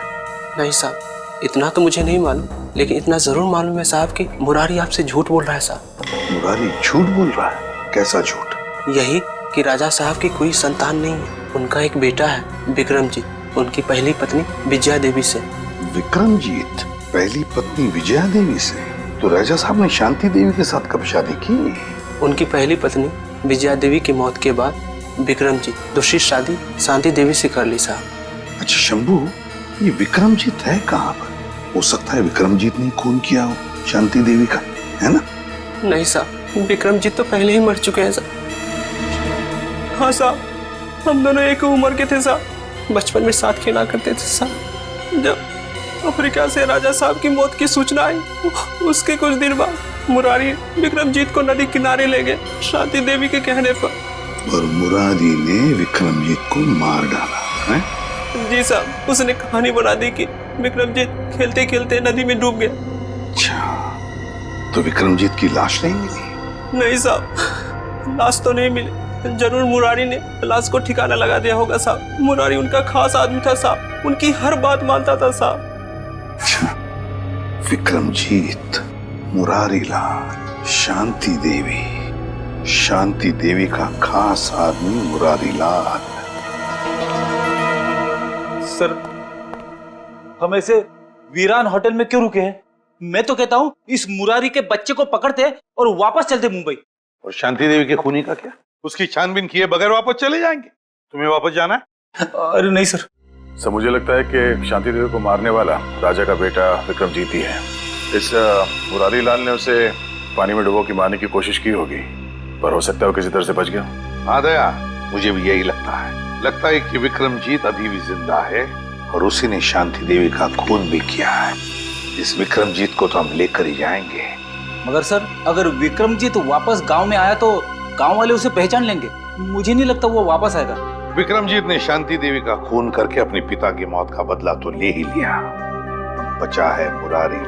S15: नहीं साहब, इतना तो मुझे नहीं मालूम, लेकिन इतना जरूर मालूम है साहब कि मुरारी आपसे झूठ बोल रहा है साहब।
S7: मुरारी झूठ बोल रहा है? कैसा झूठ?
S15: यही कि राजा साहब की कोई संतान नहीं है। उनका एक बेटा है विक्रमजीत, उनकी पहली पत्नी विजया देवी से।
S7: विक्रमजीत? पहली पत्नी विजया देवी से? तो राजा साहब ने शांति देवी के साथ कब शादी की?
S15: उनकी पहली पत्नी विजया देवी की मौत के बाद विक्रमजीत दूसरी शादी शांति देवी से कर ली साहब।
S7: अच्छा शंभू, ये विक्रमजीत है कहाँ पर? हो सकता है विक्रमजीत ने खून किया हो शांति देवी का, है ना?
S15: नहीं साहब, विक्रमजीत तो पहले ही मर चुके हैं साहब। हाँ साहब, हम दोनों एक उम्र के थे साहब, बचपन में साथ खेला करते थे साहब। जब अफ्रीका से राजा साहब की मौत की सूचना आई, उसके कुछ दिन बाद मुरारी विक्रमजीत को नदी किनारे ले गए शांति देवी के कहने पर।
S7: और मुरारी ने विक्रमजीत को मार डाला है?
S15: जी साहब, उसने कहानी बना दी कि विक्रमजीत खेलते खेलते नदी में डूब गया।
S7: अच्छा, तो विक्रमजीत की लाश नहीं मिली?
S15: नहीं साहब, लाश तो नहीं मिली। जरूर मुरारी ने लाश को ठिकाना लगा दिया होगा साहब। मुरारी उनका खास आदमी था साहब, उनकी हर बात मानता था साहब।
S7: अच्छा, विक्रमजीत, मुरारी लाल, शांति देवी का खास आदमी मुरारी लाल।
S2: सर, हम ऐसे वीरान होटल में क्यों रुके हैं? मैं तो कहता हूँ इस मुरारी के बच्चे को पकड़ते और वापस चलते मुंबई।
S7: और शांति देवी के खूनी का क्या? उसकी छानबीन किए बगैर वापस चले जाएंगे? तुम्हें वापस जाना है?
S2: अरे नहीं सर।
S10: सर, मुझे लगता है कि शांति देवी को मारने वाला राजा का बेटा विक्रमजीत ही है। इस मुरारी लाल ने उसे पानी में डुबो के मारने की कोशिश की होगी, पर हो सकता है वो किसी तरह से बच गया।
S7: हाँ दया, मुझे भी यही लगता है कि विक्रमजीत अभी भी जिंदा है और उसी ने शांति देवी का खून भी किया है। इस विक्रमजीत को तो हम लेकर ही जाएंगे।
S2: मगर सर, अगर विक्रमजीत वापस गांव में आया तो गांव वाले उसे पहचान लेंगे। मुझे नहीं लगता वो वापस आएगा।
S7: विक्रमजीत ने शांति देवी का खून करके अपने पिता की मौत का बदला तो ले ही लिया। बचा है मुरारी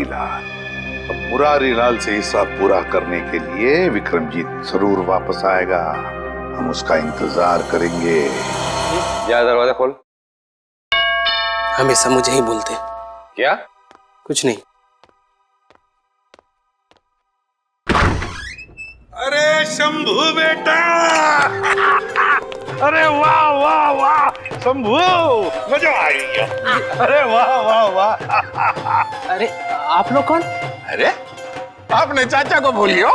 S7: लाल। अब मुरारी लाल से हिसाब पूरा करने के लिए विक्रमजीत जरूर वापस आएगा। हम उसका इंतजार करेंगे।
S14: जा, दरवाजा खोल।
S15: हमेशा मुझे ही बोलते।
S14: क्या?
S15: कुछ नहीं।
S7: अरे शंभू बेटा, अरे वाह वाह वाह शंभू, मजा आ गया। अरे वाह वाह वाह।
S6: अरे आप लोग कौन?
S14: अरे आपने चाचा को भूलियो।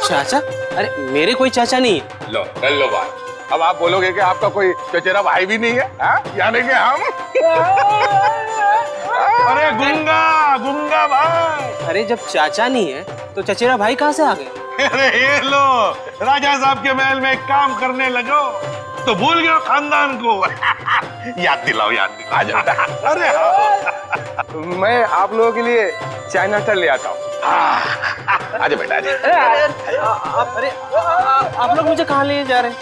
S15: चाचा? अरे मेरे कोई चाचा नहीं है।
S14: लो कर लो बात। अब आप बोलोगे कि आपका कोई चचेरा भाई भी नहीं है, यानी कि हम।
S7: अरे गुंगा भाई।
S15: अरे जब चाचा नहीं है तो चचेरा भाई कहाँ से आ गए?
S7: अरे ये लो, राजा साहब के महल में काम करने लगो तो भूल गए खानदान को। याद दिलाओ। आ जाता। अरे
S14: मैं आप लोगों के लिए चाय नाश्ता ले आता हूँ। आजा बेटा,
S15: अरे आप लोग मुझे कहाँ ले जा रहे हैं?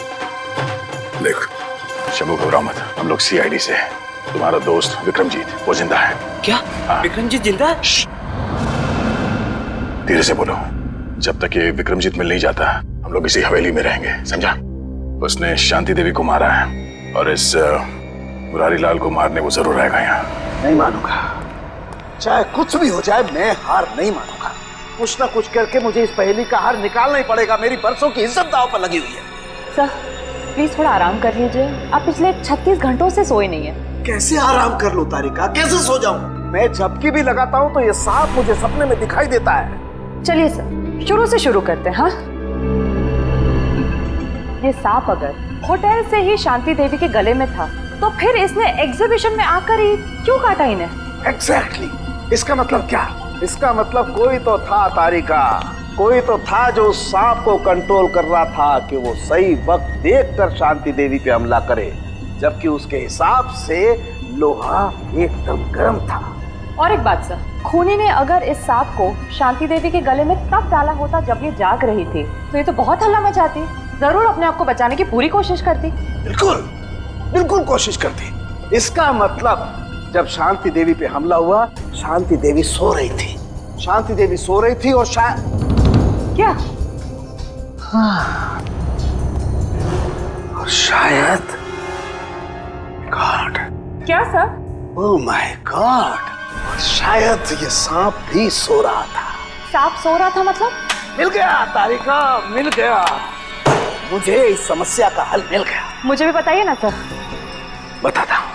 S10: देख शंभू, घबराओ मत, हम लोग सीआईडी से हैं। तुम्हारा दोस्त विक्रमजीत वो जिंदा है।
S15: क्या? विक्रमजीत जिंदा है?
S10: धीरे से बोलो। जब तक ये विक्रमजीत मिल नहीं जाता हम लोग इसी हवेली में रहेंगे, समझा? उसने शांति देवी को मारा है और इस मुरारी लाल को मारने वो जरूर आएगा यहाँ।
S1: नहीं मानूंगा, चाहे कुछ भी हो जाए मैं हार नहीं मानूंगा। कुछ ना कुछ करके मुझे इस पहेली का हार निकालना ही पड़ेगा। मेरी बरसों की इज्जत दांव पर लगी हुई है।
S12: सर प्लीज थोड़ा आराम कर लीजिए। आप पिछले 36 घंटों से सोए नहीं है।
S1: कैसे आराम कर लूं तारिका, कैसे सो जाऊं? मैं झपकी भी लगाता हूं तो ये सांप मुझे सपने में दिखाई देता है।
S12: चलिए सर, शुरू से शुरू करते हैं। हाँ, ये सांप अगर होटल से ही शांति देवी के गले में था तो फिर इसने एग्जीबिशन में आकर ही क्यों काटा इन्हें?
S1: एग्जैक्टली। इसका मतलब क्या? इसका मतलब कोई तो था तारिका, कोई तो था जो उस सांप को कंट्रोल कर रहा था कि वो सही वक्त देखकर शांति देवी पे हमला करे, जबकि उसके हिसाब से लोहा एकदम गर्म था।
S12: और एक बात सर, खूनी ने अगर इस सांप को शांति देवी के गले में तब डाला होता जब ये जाग रही थी तो ये तो बहुत हल्ला मचाती, जरूर अपने आप को बचाने की पूरी कोशिश करती।
S1: बिल्कुल कोशिश करती। इसका मतलब जब शांति देवी पे हमला हुआ, शांति देवी सो रही थी और शायद
S12: क्या?
S1: हाँ, और शायद गॉड।
S12: क्या सर?
S1: ओह माय गॉड, शायद ये सांप भी सो रहा था।
S12: सांप सो रहा था मतलब?
S1: मिल गया तारिका, मिल गया। मुझे इस समस्या का हल मिल गया।
S12: मुझे भी बताइए ना सर।
S1: बताता हूं।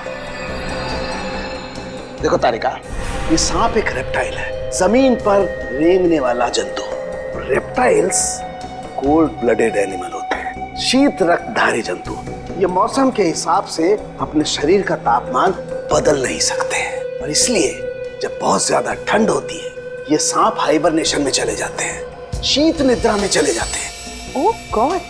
S1: देखो तारिका, ये सांप एक रेप्टाइल है, जमीन पर रेंगने वाला जंतु। रेप्टाइल्स कोल्ड ब्लडेड एनिमल होते हैं, शीत रक्तधारी जंतु। ये मौसम के हिसाब से अपने शरीर का तापमान बदल नहीं सकते हैं, और इसलिए जब बहुत ज्यादा ठंड होती है ये सांप हाइबरनेशन में चले जाते हैं, शीत निद्रा में चले जाते हैं।
S12: ओह गॉड,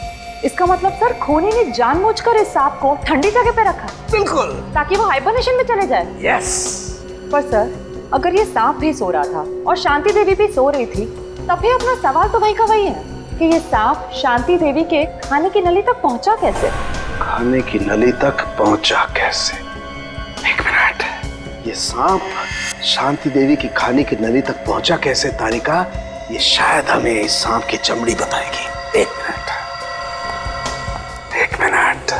S12: इसका मतलब सर खोनी ने जानबूझकर इस सांप को ठंडी जगह पे रखा।
S1: बिल्कुल,
S12: ताकि वो हाइबरनेशन में चले जाए।
S1: यस।
S12: पर सर अगर ये सांप भी सो रहा था और शांति देवी भी सो रही थी, तब भी अपना सवाल तो वही का वही है कि ये सांप शांति देवी के खाने की नली तक पहुंचा कैसे?
S1: खाने की नली तक पहुंचा कैसे? एक मिनट, ये सांप शांति देवी की खाने की नली तक पहुंचा कैसे तारिका, ये शायद हमें इस सांप की चमड़ी बताएगी। एक मिनट, एक मिनट।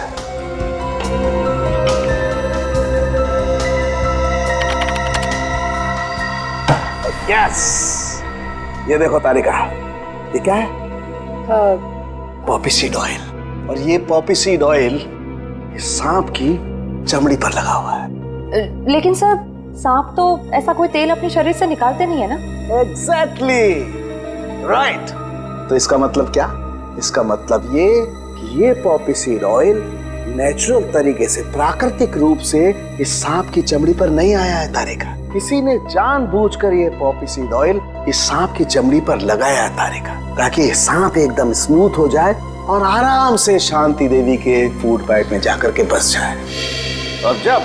S1: यस, ये देखो तारिका, ये क्या है? Poppy seed oil. और ये पॉपी सीड ऑयल सांप की चमड़ी पर लगा हुआ है।
S12: लेकिन सर सांप तो ऐसा कोई तेल अपने शरीर से निकालते नहीं है ना?
S1: Exactly right. तो इसका मतलब क्या? इसका मतलब ये कि ये पॉपी सीड ऑयल नेचुरल तरीके से, प्राकृतिक रूप से इस सांप की चमड़ी पर नहीं आया है तारिका। किसी ने जानबूझकर ये पॉपी सीड ऑयल इस सांप की चमड़ी पर लगाया है तारिका, ताकि ये सांप एकदम स्मूथ हो जाए और आराम से शांति देवी के फूड पाइप में जाकर के बस जाए। और जब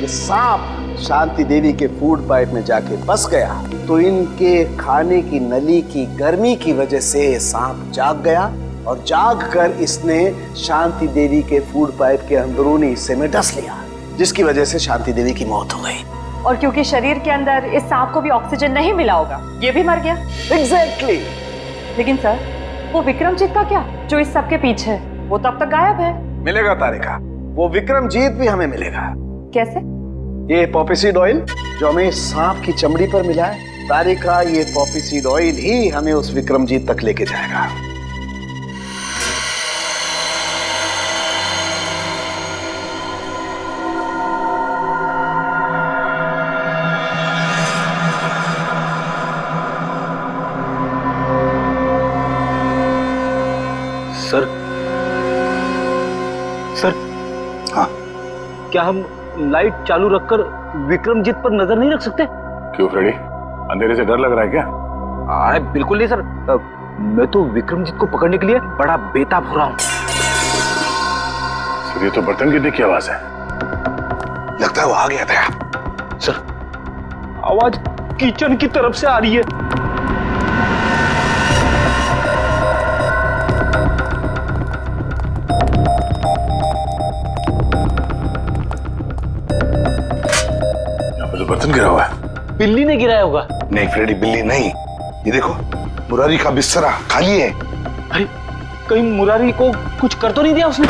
S1: ये सांप शांति देवी के फूड पाइप में जाके बस गया तो इनके खाने की नली की गर्मी की वजह से सांप जाग गया, और जाग कर इसने शांति देवी के फूड पाइप के अंदरूनी हिस्से में डस लिया, जिसकी वजह से शांति देवी की मौत हो गई।
S12: और क्योंकि शरीर के अंदर इस सांप को भी ऑक्सीजन नहीं मिला होगा, ये भी मर गया।
S1: एग्जैक्टली।
S12: लेकिन सर वो विक्रमजीत का क्या, जो इस सब के पीछे है? वो तब तक गायब है।
S1: मिलेगा तारिका, वो विक्रमजीत भी हमें मिलेगा।
S12: कैसे?
S1: ये पॉपी सीड ऑयल जो हमें सांप की चमड़ी पर मिला है तारिका, ये पॉपी सीड ऑयल ही हमें उस विक्रमजीत तक लेके जाएगा।
S2: सर, सर,
S7: हाँ,
S2: क्या हम लाइट चालू रखकर विक्रमजीत पर नजर नहीं रख सकते?
S10: क्यों फ्रेडी, अंधेरे से डर लग रहा है क्या?
S2: बिल्कुल नहीं सर, मैं तो विक्रमजीत को पकड़ने के लिए बड़ा बेताब हो रहा हूँ।
S10: सर ये तो बर्तन गिरने की आवाज है,
S7: लगता है वो आ गया था।
S2: सर आवाज किचन की तरफ से आ रही है।
S7: बर्तन गिरा हुआ है।
S2: बिल्ली ने गिराया होगा।
S7: नहीं फ्रेडी, बिल्ली नहीं, ये देखो मुरारी का बिस्तरा खाली है।
S2: अरे कहीं मुरारी को कुछ कर तो नहीं दिया उसने?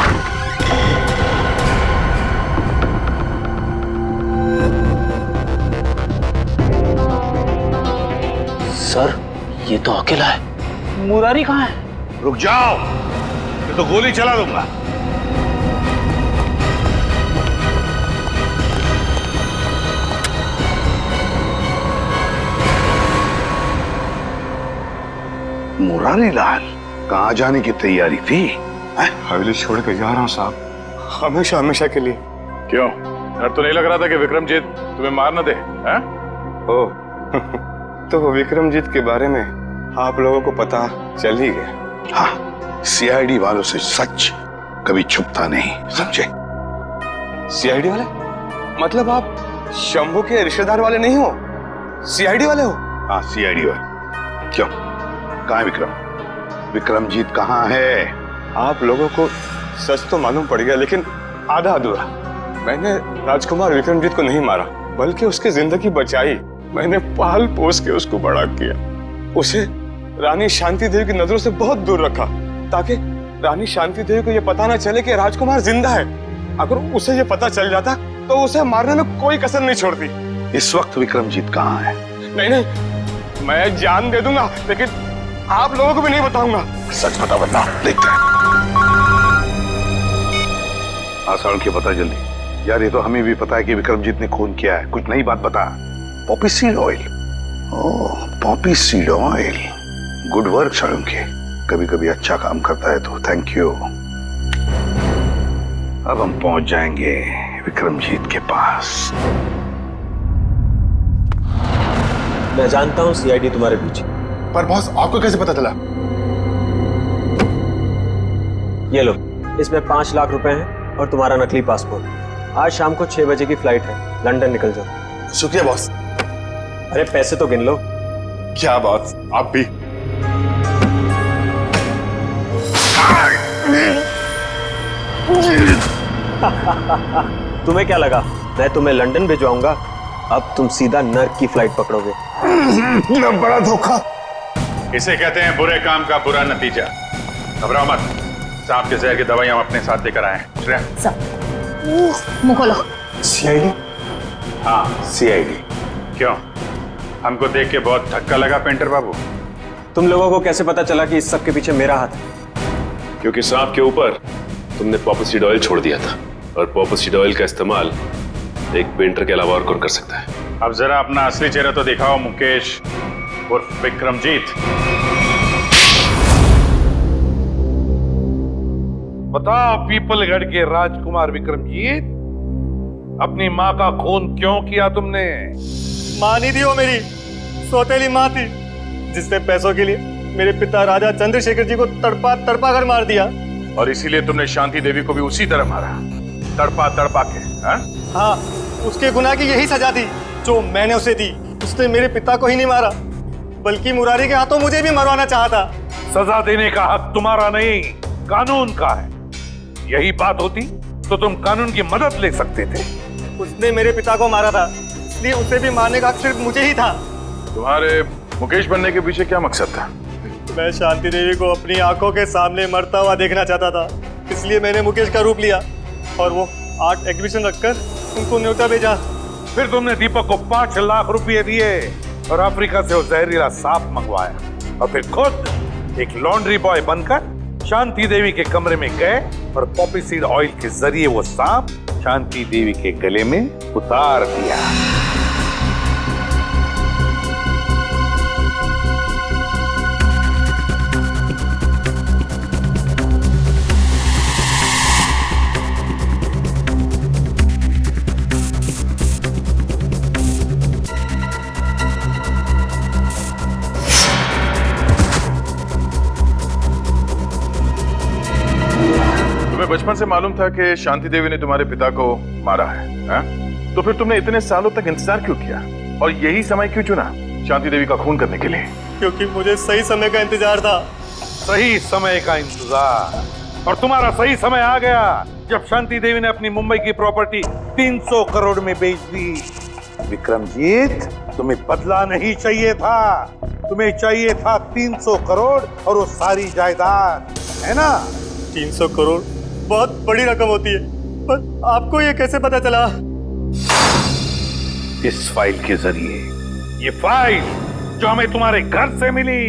S2: सर ये तो अकेला है, मुरारी कहाँ है?
S7: रुक जाओ, ये तो गोली चला दूंगा। मुरारी लाल कहाँ जाने की तैयारी थी?
S14: हवेली छोड़ कर जा रहा हूँ साहब, हमेशा हमेशा के लिए।
S10: क्यों, डर तो नहीं लग रहा था कि विक्रमजीत तुम्हें मार न दे? हैं?
S14: तो वो विक्रमजीत के बारे में आप लोगों को पता चल ही गया।
S7: हाँ, सीआईडी वालों से सच कभी छुपता नहीं, समझे?
S14: सीआईडी वाले? मतलब आप शंभू के रिश्तेदार वाले नहीं हो, सीआईडी वाले हो?
S7: हाँ सीआईडी वाले। क्यों, कहाँ है विक्रम? विक्रमजीत कहाँ है?
S14: आप लोगों को सच तो मालूम पड़ गया, लेकिन आधा अधूरा। मैंने राजकुमार विक्रमजीत को नहीं मारा, बल्कि उसकी जिंदगी बचाई। मैंने पाल पोस के उसको बड़ा किया, उसे रानी शांति देवी की नजरों से बहुत दूर रखा, ताकि रानी शांति देवी को यह पता न चले कि राजकुमार जिंदा है। अगर उसे यह पता चल जाता तो उसे मारने में कोई कसर नहीं छोड़ती।
S7: इस वक्त विक्रमजीत कहाँ है?
S14: नहीं, मैं जान दे दूंगा, लेकिन आप लोगों को भी नहीं बताऊंगा।
S7: सच बता, बता, देखते हैं। आसान की पता जल्दी। यार ये तो हमें भी पता है कि विक्रमजीत ने खून किया है, कुछ नई बात बता। Poppy seed oil. Oh, poppy seed oil, good work Shalunkhe. कभी कभी अच्छा काम करता है तो थैंक यू। अब हम पहुंच जाएंगे विक्रमजीत के पास।
S3: मैं जानता हूँ सीआईडी तुम्हारे पीछे।
S10: पर बॉस, आपको कैसे पता चला?
S3: ये लो, इसमें 5 लाख रुपए हैं और तुम्हारा नकली पासपोर्ट। आज शाम को 6 बजे की फ्लाइट है, लंदन निकल जाओ।
S10: शुक्रिया बॉस।
S3: अरे पैसे तो गिन लो।
S10: क्या बॉस, आप भी।
S3: तुम्हें क्या लगा मैं तुम्हें लंदन भिजवाऊंगा? अब तुम सीधा नर्क की फ्लाइट पकड़ोगे।
S10: बड़ा धोखा। इसे कहते हैं बुरे काम का बुरा नतीजा। घबराओ मत, सांप के जहर की दवाई हम अपने साथ लेकर आए हैं। श्रेया,
S12: मुंह खोलो।
S10: सीआईडी? हाँ, सीआईडी। क्यों, हमको देख के बहुत धक्का लगा पेंटर बाबू?
S3: तुम लोगों को कैसे पता चला कि इस सब के पीछे मेरा हाथ है?
S16: क्योंकि सांप के ऊपर तुमने पॉपी सीड ऑयल छोड़ दिया था, और पॉपी सीड ऑयल का इस्तेमाल एक पेंटर के अलावा और कौन कर सकता है?
S10: अब जरा अपना असली चेहरा तो दिखाओ मुकेश उर्फ विक्रमजीत।
S7: बताओ पीपलगढ़ के राजकुमार विक्रमजीत, अपनी माँ का खून क्यों किया तुमने?
S11: माँ नहीं थी वो, मेरी सौतेली माँ थी, जिसने पैसों के लिए मेरे पिता राजा चंद्रशेखर जी को तड़पा तड़पा कर मार दिया।
S10: और इसीलिए तुमने शांति देवी को भी उसी तरह मारा, तड़पा तड़पा के।
S11: हाँ, उसके गुनाह की यही सजा थी जो मैंने उसे दी। उसने मेरे पिता को ही नहीं मारा, बल्कि मुरारी के हाथों मुझे भी मरवाना चाहा था।
S7: सजा देने का हक तुम्हारा नहीं, कानून का है। यही बात होती तो तुम कानून की मदद ले सकते थे।
S11: उसने मेरे पिता को मारा था, इसलिए उसे भी मारने का हक सिर्फ मुझे ही था।
S10: तुम्हारे मुकेश बनने के पीछे क्या मकसद था?
S11: मैं शांति देवी को अपनी आंखों के सामने मरता हुआ देखना चाहता था, इसलिए मैंने मुकेश का रूप लिया और वो आर्ट एग्जीबिशन रखकर उनको न्योता भेजा।
S7: फिर तुमने दीपक को 5 लाख रुपए दिए और अफ्रीका से वो जहरीला सांप मंगवाया, और फिर खुद एक लॉन्ड्री बॉय बनकर शांति देवी के कमरे में गए और पॉपी सीड ऑयल के जरिए वो सांप शांति देवी के गले में उतार दिया।
S10: बचपन से मालूम था कि शांति देवी ने तुम्हारे पिता को मारा है, हा? तो फिर तुमने इतने सालों तक इंतजार क्यों किया और यही समय क्यों चुना शांति देवी का खून करने के लिए?
S11: क्योंकि मुझे सही समय का इंतजार था।
S7: सही समय का इंतजार, और तुम्हारा सही समय आ गया जब शांति देवी ने अपनी मुंबई की प्रॉपर्टी 300 करोड़ में बेच दी। विक्रमजीत, तुम्हें बदला नहीं चाहिए था, तुम्हें चाहिए था 300 करोड़ और वो सारी जायदाद, है ना?
S11: 300 करोड़ बहुत बड़ी रकम होती है, पर आपको ये कैसे पता चला?
S7: इस फाइल के जरिए। ये फाइल जो हमें तुम्हारे घर से मिली,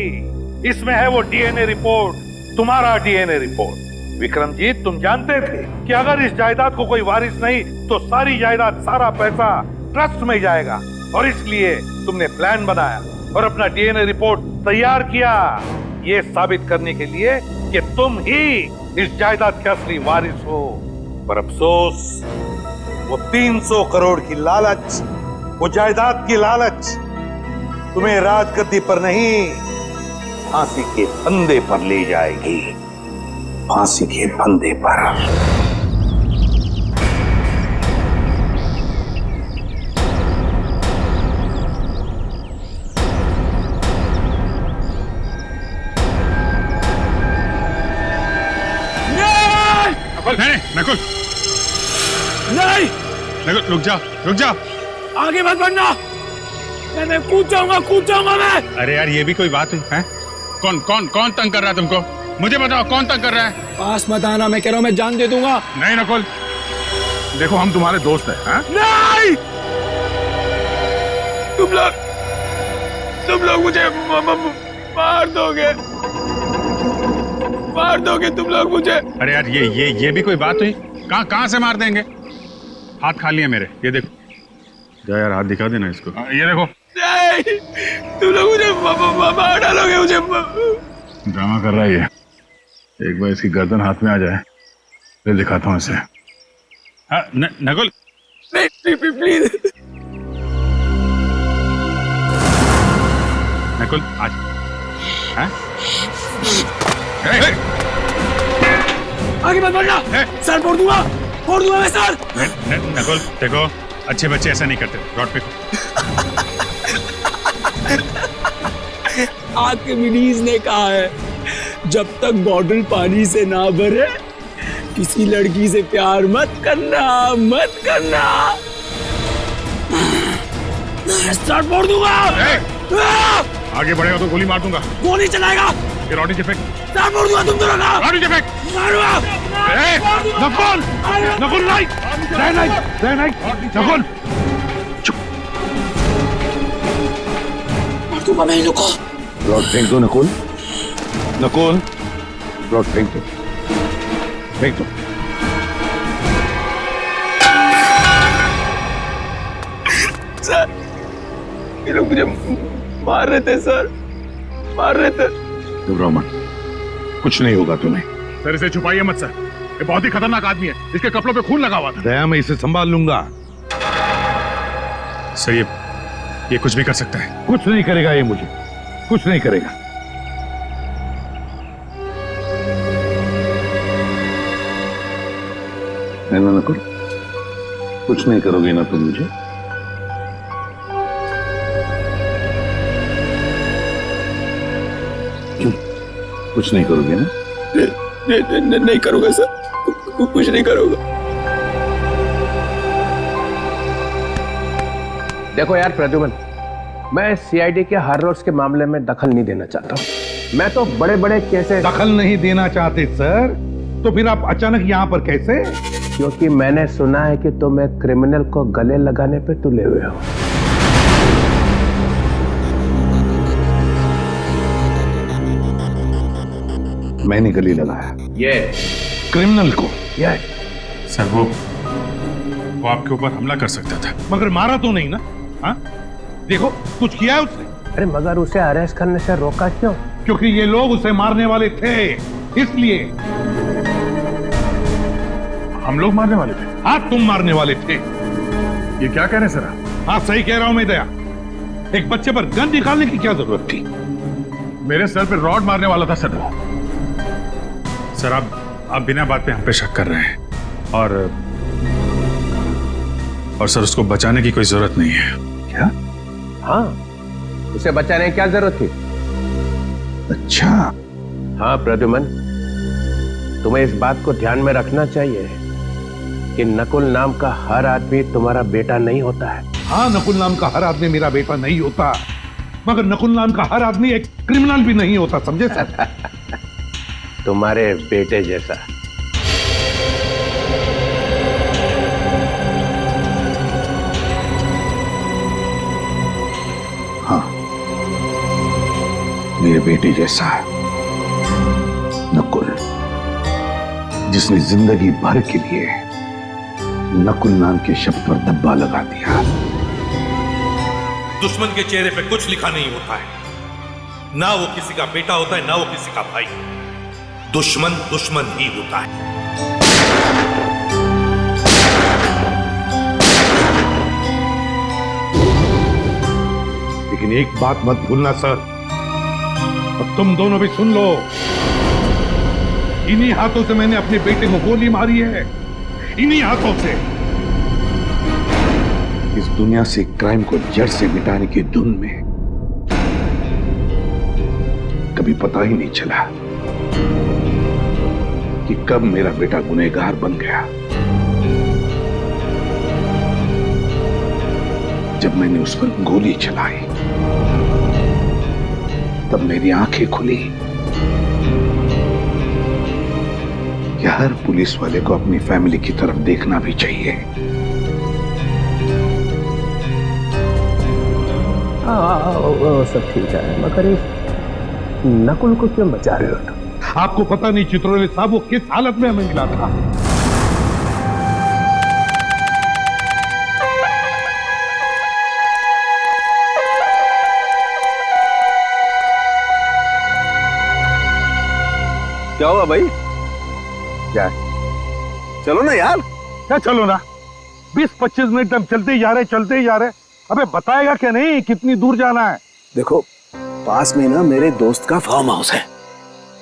S7: इसमें है वो डीएनए रिपोर्ट, तुम्हारा डीएनए रिपोर्ट। विक्रमजीत, तुम जानते थे कि अगर इस जायदाद को कोई वारिस नहीं तो सारी जायदाद, सारा पैसा ट्रस्ट में जाएगा, और इसलिए तुमने प्लान बनाया और अपना डीएनए रिपोर्ट तैयार किया, ये साबित करने के लिए कि तुम ही इस जायदाद के असली वारिस हो। पर अफसोस, वो 300 करोड़ की लालच, वो जायदाद की लालच तुम्हें राजगद्दी पर नहीं, फांसी के फंदे पर ले जाएगी। फांसी के फंदे पर।
S10: नकुल, नहीं, नकुल रुक जाओ, रुक जाओ,
S11: आगे मत बढ़ना, मैं कूद जाऊंगा मैं।
S9: अरे यार, ये भी कोई बात है? कौन कौन कौन तंग कर रहा है तुमको? मुझे बताओ, कौन तंग कर रहा है?
S11: पास मत आना, मैं कह रहा हूँ, मैं जान दे दूंगा।
S10: नहीं नकुल, देखो हम तुम्हारे दोस्त हैं।
S11: नहीं, तुम लोग मुझे मार दोगे तुम लोग मुझे।
S9: अरे यार, ये भी कोई बात हुई? कहाँ से मार देंगे? हाथ खाली है मेरे, ये देखो, जा यार, हाथ दिखा देना इसको।
S10: ये देखो,
S15: तुम लोग मुझे मार डालोगे मुझे।
S10: ड्रामा कर रहा है ये। एक बार इसकी गर्दन हाथ में आ जाए फिर दिखाता हूँ इसे। हाँ, नकुल
S15: प्लीज
S10: नकुल आज। हाँ?
S15: आगे मत बढ़ना, सर फोड़ दूंगा मैं सर।
S10: नकुल देखो, अच्छे बच्चे ऐसा नहीं करते। रॉड पे
S15: आर्किमिडीज ने कहा है, जब तक बॉटल पानी से ना भरे किसी लड़की से प्यार मत करना। स्टार्ट फोड़ दूंगा।
S10: आगे बढ़ेगा तो गोली मार दूंगा।
S15: गोली चलाएगा?
S10: ये रॉडी फेंक।
S15: स्टार्ट फोड़ दूंगा तुम दोनों का।
S10: रॉडी फेंक। नकुल नहीं, नकुल
S15: चुप। मार दूंगा मैं इन लोगों को।
S7: रॉड फेंक दो नकुल, रॉड फेंक दो।
S15: सर, ये लोग मुझे मार रहे थे सर,
S7: घबराओ मत, कुछ नहीं होगा तुम्हें।
S10: सर इसे छुपाइए मत सर, ये बहुत ही खतरनाक आदमी है। इसके कपड़ों पे खून लगा हुआ था।
S7: दया, मैं इसे संभाल लूंगा।
S10: सर ये कुछ भी कर सकता है।
S7: कुछ नहीं करेगा ये, मुझे कुछ नहीं करेगा। ना नकुल, कुछ नहीं करोगे ना तुम मुझे। कुछ नहीं करोगे ना?
S15: नहीं करूंगा सर, कुछ नहीं करूंगा।
S17: देखो यार प्रद्युमन, मैं सीआईडी के हर रोज के मामले में दखल नहीं देना चाहता हूँ। मैं तो बड़े बड़े केसेस।
S7: दखल नहीं देना चाहते सर? तो फिर आप अचानक यहाँ पर कैसे?
S17: क्योंकि मैंने सुना है कि तुम एक क्रिमिनल को गले लगाने पे तुले हुए हो।
S7: मैंने गले लगाया
S17: ये
S7: क्रिमिनल को?
S17: ये
S10: सर वो आपके ऊपर हमला कर सकता था,
S7: मगर मारा तो नहीं ना? हाँ, देखो कुछ किया है उसने।
S17: अरे मगर उसे अरेस्ट करने से रोका क्यों?
S7: क्योंकि ये लोग उसे मारने वाले थे, इसलिए।
S10: हम लोग मारने वाले थे?
S7: हाँ, तुम मारने वाले थे।
S10: ये क्या कह रहे हैं सर?
S7: हाँ सही कह रहा हूं मैं दया। एक बच्चे पर गन निकालने की क्या जरूरत थी?
S10: मेरे सर पे रॉड मारने वाला था सर। सर आप बिना बात पे हम पे शक कर रहे हैं, और सर उसको बचाने की कोई जरूरत नहीं है।
S7: क्या?
S17: हाँ, उसे बचाने की क्या जरूरत थी?
S7: अच्छा।
S17: हाँ प्रद्युमन, तुम्हें इस बात को ध्यान में रखना चाहिए कि नकुल नाम का हर आदमी तुम्हारा बेटा नहीं होता है।
S7: हाँ, नकुल नाम का हर आदमी मेरा बेटा नहीं होता, मगर नकुल नाम का हर आदमी एक क्रिमिनल भी नहीं होता, समझे सर?
S17: तुम्हारे बेटे जैसा।
S7: हाँ, मेरे बेटे जैसा नकुल, जिसने जिंदगी भर के लिए नकुल नाम के शब्द पर धब्बा लगा दिया।
S18: दुश्मन के चेहरे पे कुछ लिखा नहीं होता है, ना वो किसी का बेटा होता है, ना वो किसी का भाई। दुश्मन दुश्मन ही होता है।
S7: लेकिन एक बात मत भूलना सर, और तुम दोनों भी सुन लो, इन्हीं हाथों से मैंने अपने बेटे को गोली मारी है, इन्हीं हाथों से। इस दुनिया से क्राइम को जड़ से मिटाने की धुन में कभी पता ही नहीं चला कि कब मेरा बेटा गुनहगार बन गया। जब मैंने उस पर गोली चलाई, तब मेरी आंखें खुली कि हर पुलिस वाले को अपनी फैमिली की तरफ देखना भी चाहिए।
S17: वो सब ठीक है, मगर इस नकुल को क्यों बचा रहे हो?
S7: आपको पता नहीं चित्रोले साहब वो किस हालत में हमें मिला था।
S1: क्या हुआ भाई? क्या? चलो ना यार।
S7: क्या चलो ना? 20-25 मिनट हम चलते ही जा रहे। अबे बताएगा क्या नहीं कितनी दूर जाना है?
S1: देखो पास में ना मेरे दोस्त का फार्म हाउस है।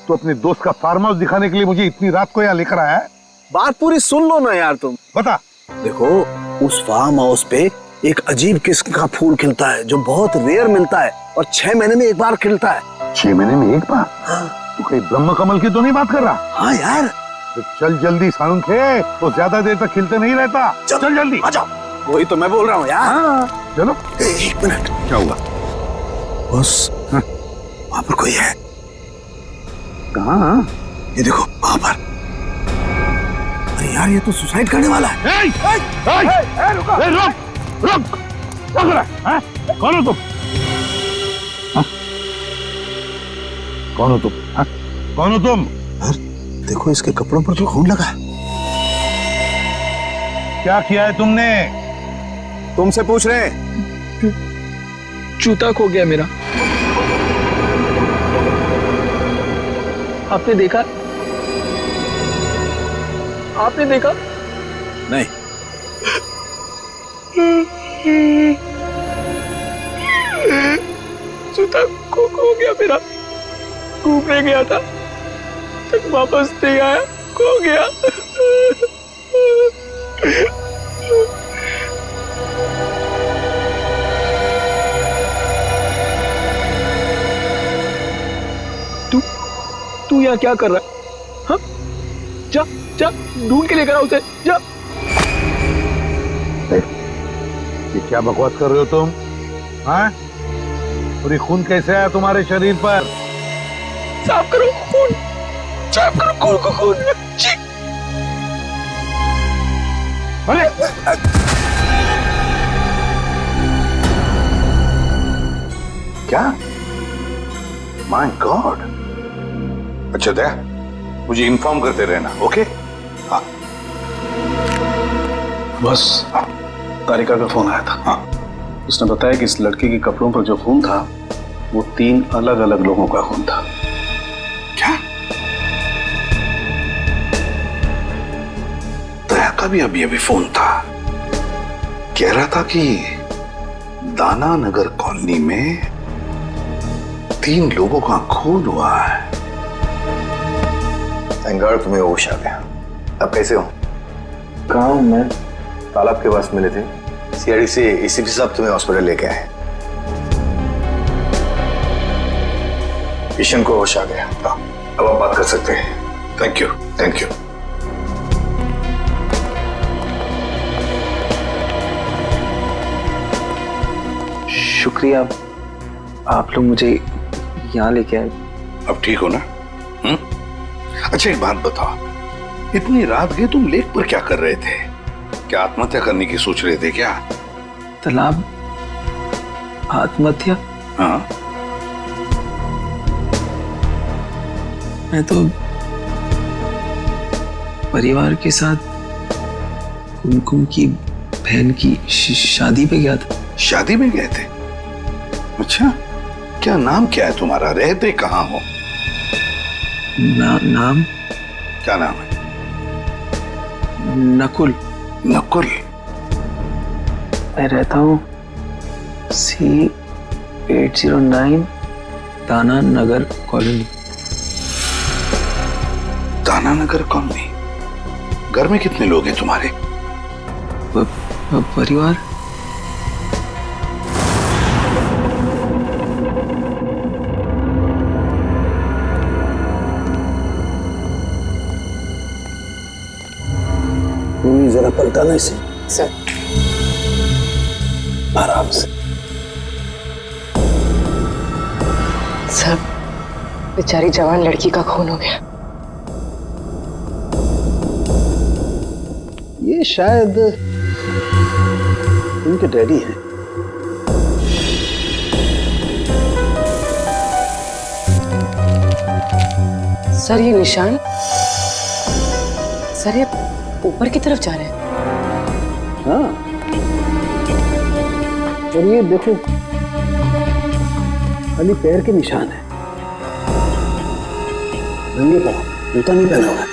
S7: तो अपने दोस्त का फार्म हाउस दिखाने के लिए मुझे इतनी रात को यहाँ लेकर आया है?
S1: बात पूरी सुन लो ना यार तुम।
S7: बता।
S1: देखो उस फार्म हाउस पे एक अजीब किस्म का फूल खिलता है जो बहुत रेयर मिलता है और 6 महीने में एक बार खिलता है।
S7: 6 महीने में एक बार?
S1: हाँ।
S7: तू कहीं ब्रह्म कमल की तो नहीं बात कर रहा?
S1: हाँ यार।
S7: तो चल जल्दी सानुखे, तो ज्यादा देर तक खिलते नहीं रहता। चल जल्दी
S1: आ जाओ। वही तो मैं बोल रहा हूँ यार।
S7: हाँ। चलो।
S1: 1 मिनट।
S7: क्या हुआ?
S1: बस वहां पर कोई है।
S7: कहाँ?
S1: ये देखो वहां पर। अरे यार ये तो सुसाइड करने वाला है।
S7: रुक। क्या कर रहा है? कौन हो तुम? कौन हो तुम? कौन हो तुम?
S1: देखो इसके कपड़ों पर तो खून लगा है।
S7: क्या किया है तुमने?
S1: तुमसे पूछ रहे हैं।
S8: जूता खो गया मेरा। आपने देखा? आपने देखा?
S1: नहीं।
S8: जूता खो गया मेरा। घूमने गया था, तक वापस नहीं आया, खो गया। तू यहाँ क्या कर रहा है? हाँ? जा ढूंढ के लेकर आ उसे, जा।
S7: ये क्या बकवास कर रहे हो तुम? हाँ? और ये खून कैसे आया तुम्हारे शरीर पर?
S8: साफ करो खून को खून।
S7: अरे
S1: क्या?
S7: My God. अच्छा दया, मुझे इन्फॉर्म करते रहना, ओके? हाँ।
S3: बस तारिका का फोन आया था।
S7: हाँ।
S3: उसने बताया कि इस लड़की के कपड़ों पर जो खून था वो 3 अलग-अलग लोगों का खून था।
S7: क्या? दया का भी अभी फोन था। कह रहा था कि दाना नगर कॉलोनी में 3 लोगों का खून हुआ है।
S1: थैंक गॉड तुम्हें होश आ गया। अब कैसे हो? कहाँ हूँ मैं? तालाब के पास मिले थे। सीआईडी से एसीपी साहब तुम्हें हॉस्पिटल लेके आए। किशन को होश आ गया। अब आप बात कर सकते हैं।
S7: Thank you.
S1: शुक्रिया, आप लोग मुझे यहाँ लेके आए।
S7: अब ठीक हो ना? अच्छा एक बात बताओ, इतनी रात गए तुम लेक पर क्या कर रहे थे? क्या आत्महत्या करने की सोच रहे थे क्या?
S8: तालाब आत्महत्या?
S7: हाँ।
S8: मैं तो परिवार के साथ कुमकुम की बहन की शादी पे गया था।
S7: शादी में गए थे? अच्छा, क्या नाम क्या है तुम्हारा? रहते कहाँ हो?
S8: नाम?
S7: क्या नाम है?
S8: नकुल।
S7: नकुल?
S8: मैं रहता हूँ C809 दाना नगर कॉलोनी।
S7: दाना नगर कॉलोनी? घर में कितने लोग हैं तुम्हारे?
S8: परिवार?
S1: जरा पलटाना इसे। सर आराम से।
S12: सर बेचारी जवान लड़की का खून हो गया।
S1: ये शायद उनके डैडी हैं।
S12: सर ये निशान, सर ये ऊपर की तरफ जा रहे हैं।
S1: हाँ, और ये देखो खाली पैर के निशान है, नंगे पांव। जूता नहीं पहना हुआ।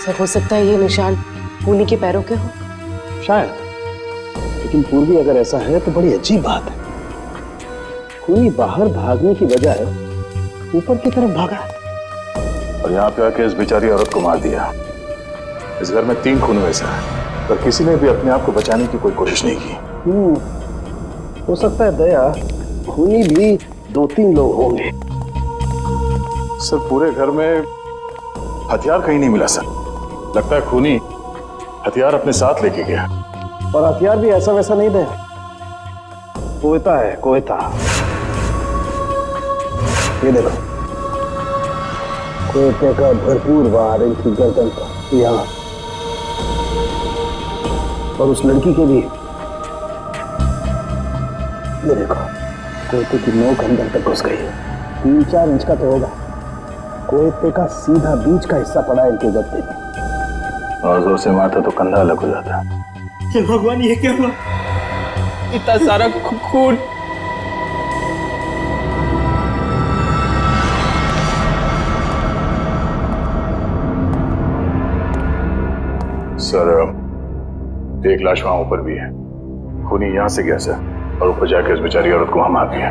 S6: सर हो सकता है ये निशान खूनी के पैरों के हो।
S1: शायद, लेकिन पूर्वी अगर ऐसा है तो बड़ी अजीब बात है। खूनी बाहर भागने की बजाय ऊपर की तरफ भागा
S10: और यहाँ पे आके इस बेचारी औरत को मार दिया। इस घर में 3 खून वैसा है, पर किसी ने भी अपने आप को बचाने की कोई कोशिश नहीं की।
S1: हो सकता है दया, खूनी भी 2-3 लोग होंगे।
S10: सर पूरे घर में हथियार कहीं नहीं मिला सर। लगता है खूनी हथियार अपने साथ लेके गया।
S1: और हथियार भी ऐसा वैसा नहीं दे, कोयता है, कोयता। ये देखो, कोयते का भरपूर वार इनकी गर्दन पर, यहाँ, और उस लड़की के भी। ये देखो, कोयते की नोक अंदर तक घुस गई है। 3-4 इंच का तो होगा। कोयते का सीधा बीच का हिस्सा पड़ा है इनके गद्दे में।
S10: और जोर से मारता तो कंधा अलग हो जाता।
S15: हे भगवान, ये क्या हुआ? इतना सारा खून।
S10: सर एक लाश वहां ऊपर भी है। खूनी यहां से गया सर, और ऊपर जाकर इस बेचारी औरत को वहां मार दिया।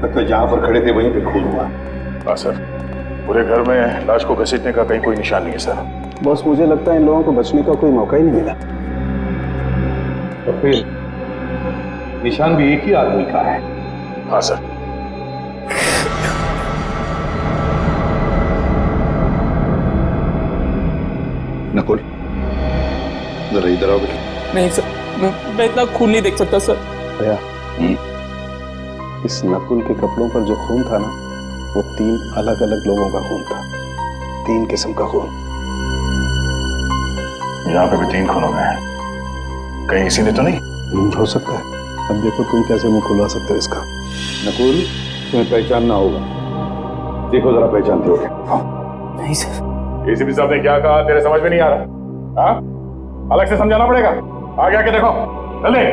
S7: लगता है जहां पर खड़े थे वहीं पे खून हुआ।
S10: हाँ सर, पूरे घर में लाश को घसीटने का कहीं कोई निशान नहीं है सर।
S1: बॉस, मुझे लगता है इन लोगों को बचने का कोई मौका ही नहीं मिला।
S7: तो फिर निशान भी एक ही आदमी का है।
S10: हाँ सर।
S7: नकुल, जरा इधर आओ बेटा।
S15: नहीं सर, मैं इतना खून नहीं देख सकता सर।
S1: दया, इस नकुल के कपड़ों पर जो खून था ना, वो 3 अलग अलग लोगों का खून था। 3 किस्म का खून।
S10: यहाँ पे भी 3 खून हो गए हैं। कहीं इसी ने तो नहीं?
S1: हो सकता है। अब देखो तुम कैसे मुंह खुलवा सकते हो इसका।
S7: नकुल, तुम्हें पहचानना होगा। देखो जरा, पहचानते हो क्या? हाँ।
S15: नहीं सर।
S10: एसीपी साहब ने क्या कहा तेरे समझ में नहीं आ रहा? हाँ, अलग से समझाना पड़ेगा। आगे आके देखो, चले।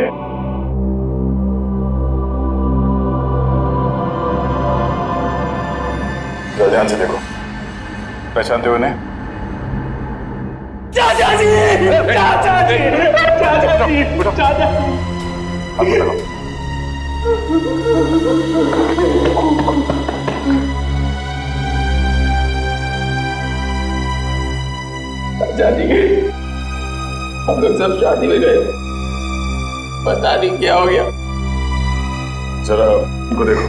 S10: ध्यान से देखो, पहचानते हो इन्हें?
S15: चाचा जी! चाचा जी! चाचा जी! चाचा जी! चाचा जी, हम लोग सब शादी में गए, पता नहीं क्या हो गया।
S10: जरा इनको देखो,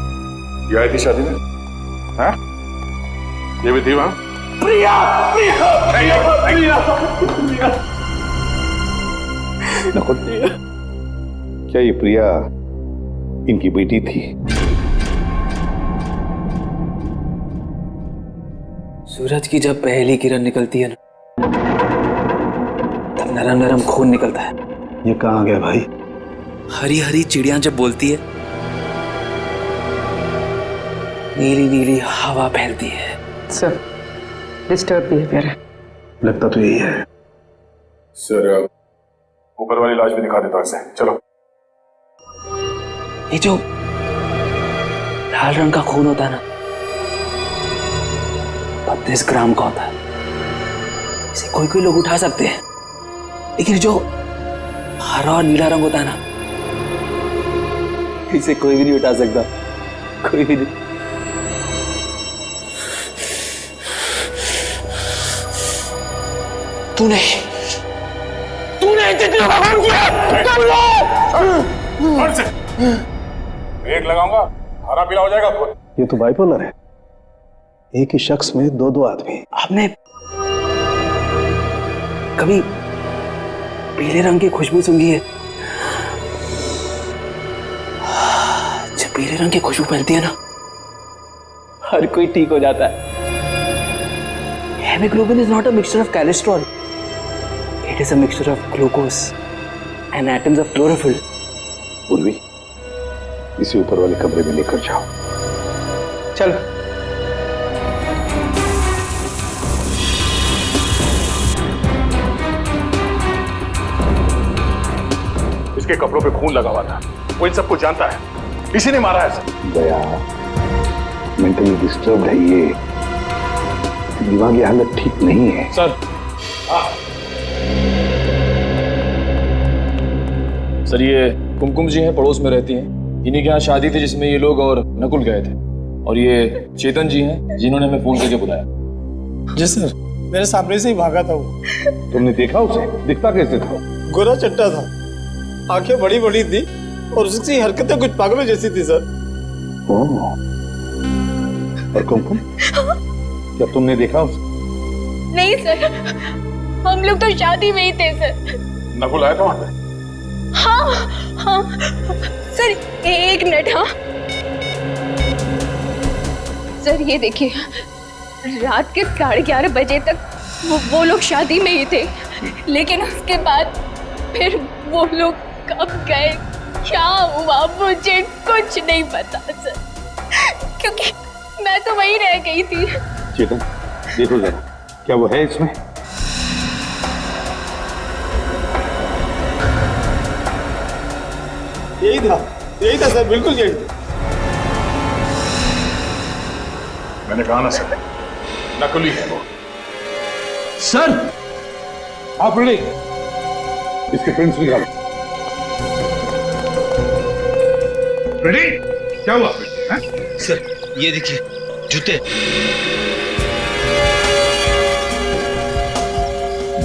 S10: ये आई थी शादी में? हाँ? ये भी थी वहां?
S15: प्रिया! प्रिया! प्रिया! प्रिया!
S7: नकुल, क्या ये प्रिया इनकी बेटी थी?
S19: सूरज की जब पहली किरण निकलती है ना, तब नरम नरम खून निकलता है।
S1: ये कहाँ गया भाई?
S19: हरी हरी चिड़िया जब बोलती है, नीली नीली हवा फैलती है।
S6: सर, डिस्टर्ब बिहेवियर है।
S1: लगता तो यही है।
S10: सर, ऊपर वाली लाश भी दिखा देता हूं इसे। चलो।
S19: ये जो लाल रंग का खून होता है ना, 32 ग्राम का होता है। इसे कोई कोई लोग उठा सकते हैं, लेकिन जो हरा और नीला रंग होता है ना, इसे कोई भी नहीं उठा सकता। कोई भी नहीं। तूने इतने दिनों का खून किया।
S10: ब्रेक लगाऊंगा, हरा पीला हो जाएगा खून।
S1: ये तो बाइपोलर है। एक ही शख्स में 2 आदमी।
S19: आपने कभी पीले रंग की खुशबू सूंघी है? जब पीले रंग की खुशबू फैलती है ना, हर कोई ठीक हो जाता है। Haemoglobin is not a mixture of cholesterol. It is a mixture of glucose and atoms of chlorophyll.
S7: पूर्वी, इसे ऊपर वाले कमरे में लेकर जाओ।
S15: चल।
S10: इसके कपड़ों पे खून लगा हुआ था। वो इन सबको जानता है, इसी ने मारा है सर।
S7: दया मेंटली डिस्टर्ब है ये, दिमागी हालत ठीक नहीं है
S3: सर। सर ये कुमकुम जी हैं, पड़ोस में रहती हैं। इन्हीं के यहाँ शादी थी जिसमें ये लोग और नकुल गए थे। और ये चेतन जी हैं जिन्होंने हमें फोन करके बुलाया।
S11: जी सर, मेरे सामने से ही भागा था वो।
S7: तुमने देखा उसे? दिखता कैसे था?
S11: गोरा चट्टा था, आंखें बड़ी बड़ी थी और उसकी हरकतें कुछ पागलों जैसी थी सर।
S7: और कुमकुम, क्या तुमने देखा उसे?
S20: नहीं सर, हम लोग तो शादी में ही थे सर।
S10: नकुल आया था वहां पे?
S20: हाँ सर, एक मिनट। हाँ सर, ये देखिए, रात के 11:30 बजे तक वो लोग शादी में ही थे, लेकिन उसके बाद फिर वो लोग कब गए, क्या हुआ, मुझे कुछ नहीं पता सर, क्योंकि मैं तो वहीं रह गई थी।
S7: चेतन देखो जरा, क्या वो है इसमें?
S11: यही था सर, बिल्कुल यही था।
S10: मैंने कहा ना सर, नकुली है वो।
S7: सर आप रेडी? इसके प्रिंट्स निकालो। रेडी? क्या हुआ
S2: सर ये देखिए जूते।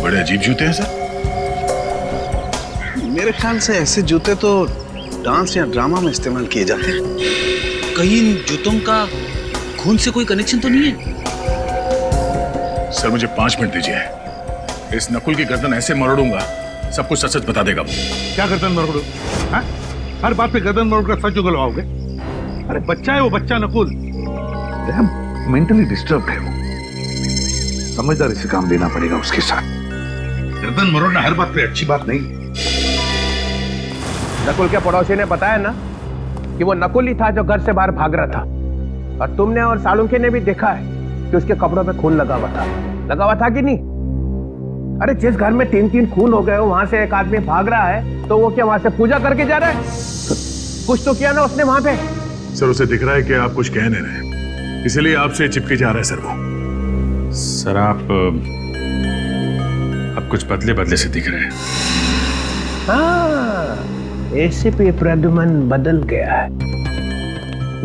S10: बड़े अजीब जूते हैं सर।
S1: मेरे ख्याल से ऐसे जूते तो डांस या ड्रामा में इस्तेमाल किए जाते हैं।
S2: कहीं इन जूतों का खून से कोई कनेक्शन तो नहीं है?
S10: सर मुझे 5 मिनट दीजिए, इस नकुल की गर्दन ऐसे मरोड़ूंगा, सब कुछ सच सच बता देगा।
S7: क्या गर्दन मरोड़ो? हर बात पे गर्दन मरोड़ कर सच उगलवाओगे? अरे बच्चा है वो, बच्चा नकुल मेंटली डिस्टर्ब है वो, समझदारी से काम लेना पड़ेगा उसके साथ। गर्दन मरोड़ना हर बात पे अच्छी बात नहीं।
S17: नकुल के पड़ोसी ने बताया ना कि वो नकुल ही था जो घर से बाहर भाग रहा था, और तुमने और सालुंखे ने भी देखा है कि उसके कपड़ों पे खून लगा हुआ था कि नहीं? अरे जिस घर में 3-3 खून हो गए हो, वहां से एक आदमी भाग रहा है, तो वो क्या वहां से पूजा करके जा रहा है? कुछ तो किया ना उसने वहां पे।
S10: सर उसे दिख रहा है कि आप कुछ कह नहीं रहे, इसीलिए आपसे चिपके जा रहा है सर वो।
S9: सर आप कुछ बदले बदले से दिख रहे हैं।
S17: हाँ, एसीपी प्रद्युमन बदल गया है।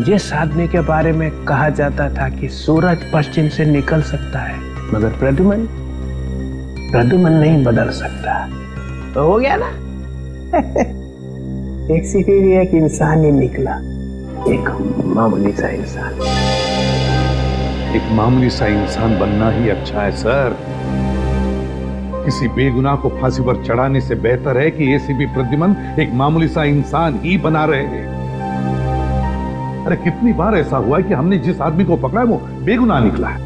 S17: जिस आदमी के बारे में कहा जाता था कि सूरज पश्चिम से निकल सकता है, मगर प्रद्युमन नहीं बदल सकता, तो हो गया ना। एक सीपी भी एक इंसान ही निकला, एक मामूली सा इंसान।
S7: एक मामूली सा इंसान बनना ही अच्छा है सर। किसी बेगुनाह को फांसी पर चढ़ाने से बेहतर है कि एसीपी प्रद्युमन एक मामूली सा इंसान ही बना रहे हैं। अरे कितनी बार ऐसा हुआ है कि हमने जिस आदमी को पकड़ा है वो बेगुनाह निकला है।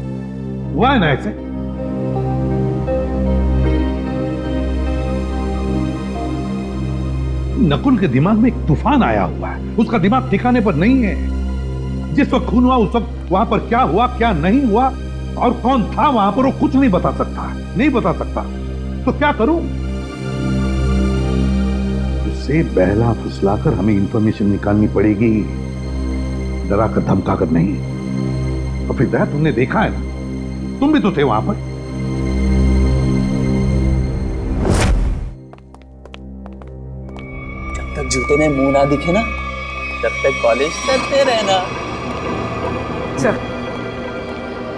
S7: हुआ है ना ऐसे? नकुल के दिमाग में एक तूफान आया हुआ है, उसका दिमाग ठिकाने पर नहीं है। जिस वक्त खून हुआ उस वक्त वहां पर क्या हुआ क्या नहीं हुआ और कौन था वहां पर, वो कुछ नहीं बता सकता। तो क्या करूं? उसे बहला फुसलाकर हमें इंफॉर्मेशन निकालनी पड़ेगी, डरा कर धमका कर नहीं। और फिर दया, तुमने देखा है ना, तुम भी तो थे वहां पर।
S19: जब तक जूते में मुंह ना दिखे ना, तब तक कॉलेज करते रहना।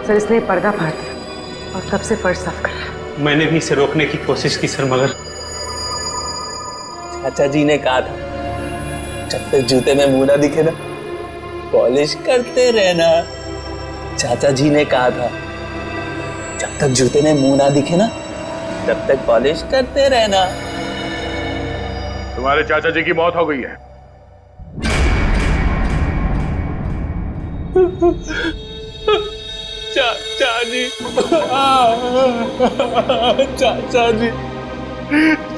S6: सर इसने पर्दा फाड़ दिया और तब से फर्श साफ कर रहा है।
S15: मैंने भी इसे रोकने की कोशिश की सर, मगर
S19: चाचा जी ने कहा था जब तक जूते में मुंह ना दिखे ना, पॉलिश करते रहना। चाचा जी ने कहा था जब तक जूते में मुंह ना दिखे ना, तब तक पॉलिश करते रहना।
S10: तुम्हारे चाचा जी की मौत हो गई है।
S19: चाचा जी, चाचा जी,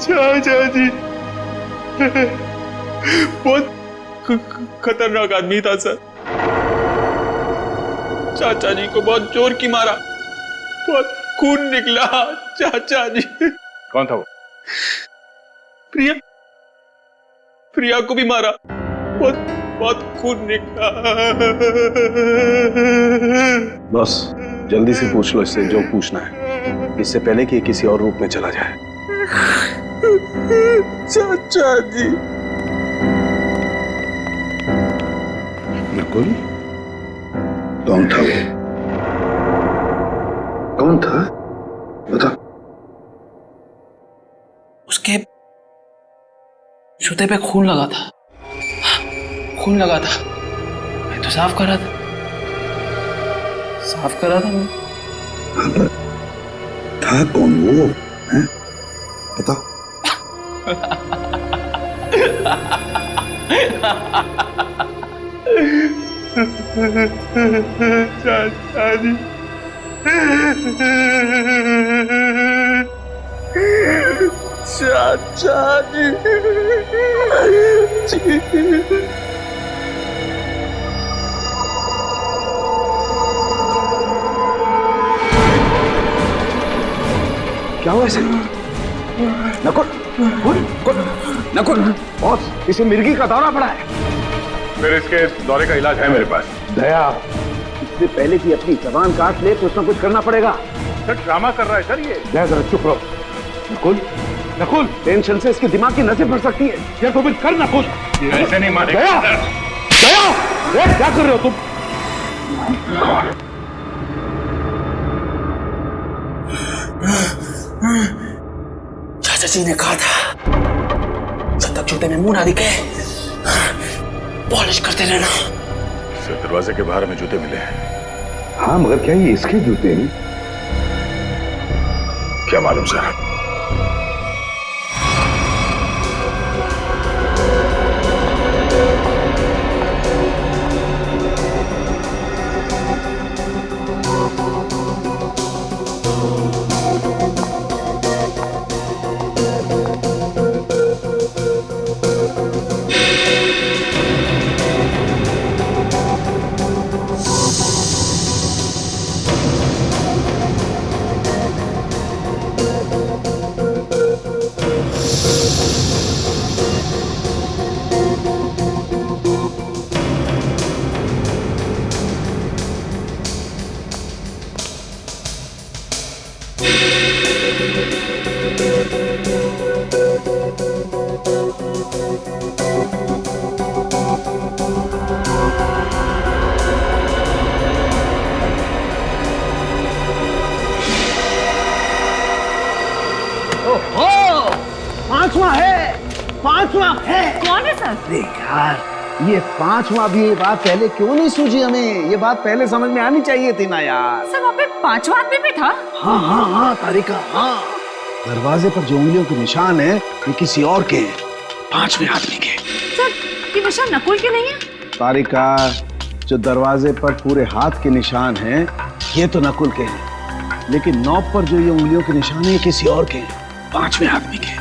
S14: चाचा जी बहुत खतरनाक आदमी था सर। चाचा जी को बहुत जोर की मारा, बहुत खून निकला। चाचा जी।
S10: कौन था वो?
S14: प्रिया को भी मारा।
S11: बहुत खून निकला।
S21: बस जल्दी से पूछ लो इससे जो पूछना है, इससे पहले कि किसी और रूप में चला जाए।
S11: चाचा जी।
S7: नकुल, कौन था वो? कौन था? बता।
S15: उसके जूते पे खून लगा था, खून लगा था। मैं तो साफ कर रहा था, साफ कर रहा था मैं।
S7: हाँ, पर था कौन वो? हैं? बता।
S11: चाचा जी। चाचा जी।
S1: क्या हुआ इसे? नकुल, नकुल, बॉस, इसे मिर्गी का दौरा पड़ा है।
S10: फिर इसके दौरे का इलाज है मेरे पास।
S1: दया, इससे पहले कि अपनी जबान काट ले कुछ ना कुछ करना पड़ेगा।
S10: सर ड्रामा कर रहा है सर ये।
S1: दया जरा चुप रहो। नकुल, नकुल, टेंशन से इसके दिमाग की नसें फट सकती है। या तो फिर कर नकुल।
S10: ऐसे नहीं मानेगा।
S1: दया, दया, क्या कर रहे हो तुम?
S15: चाचा जी ने कहा था जब तक जूते में मुंह ना दिखे पॉलिश करते रहना।
S10: सर दरवाजे के बाहर हमें जूते मिले हैं।
S7: हाँ, मगर क्या ये इसके जूते हैं?
S10: क्या मालूम सर।
S1: पांचवा है।
S12: कौन है सर?
S1: अरे यार, ये पांचवा भी ये बात पहले क्यों नहीं सूझी हमें? ये बात पहले समझ में आनी चाहिए थी ना यार।
S12: सर वहाँ पे पांचवा आदमी भी था?
S1: हाँ हाँ हाँ तारिका, हाँ। दरवाजे पर जो उंगलियों के निशान है ये किसी और के हैं, पांचवें आदमी के।
S12: सर ये निशान नकुल के नहीं है?
S1: तारिका, जो दरवाजे पर पूरे हाथ के निशान हैं ये तो नकुल के हैं, लेकिन नॉब पर जो ये उंगलियों के निशान है ये किसी और के हैं, पांचवें आदमी के।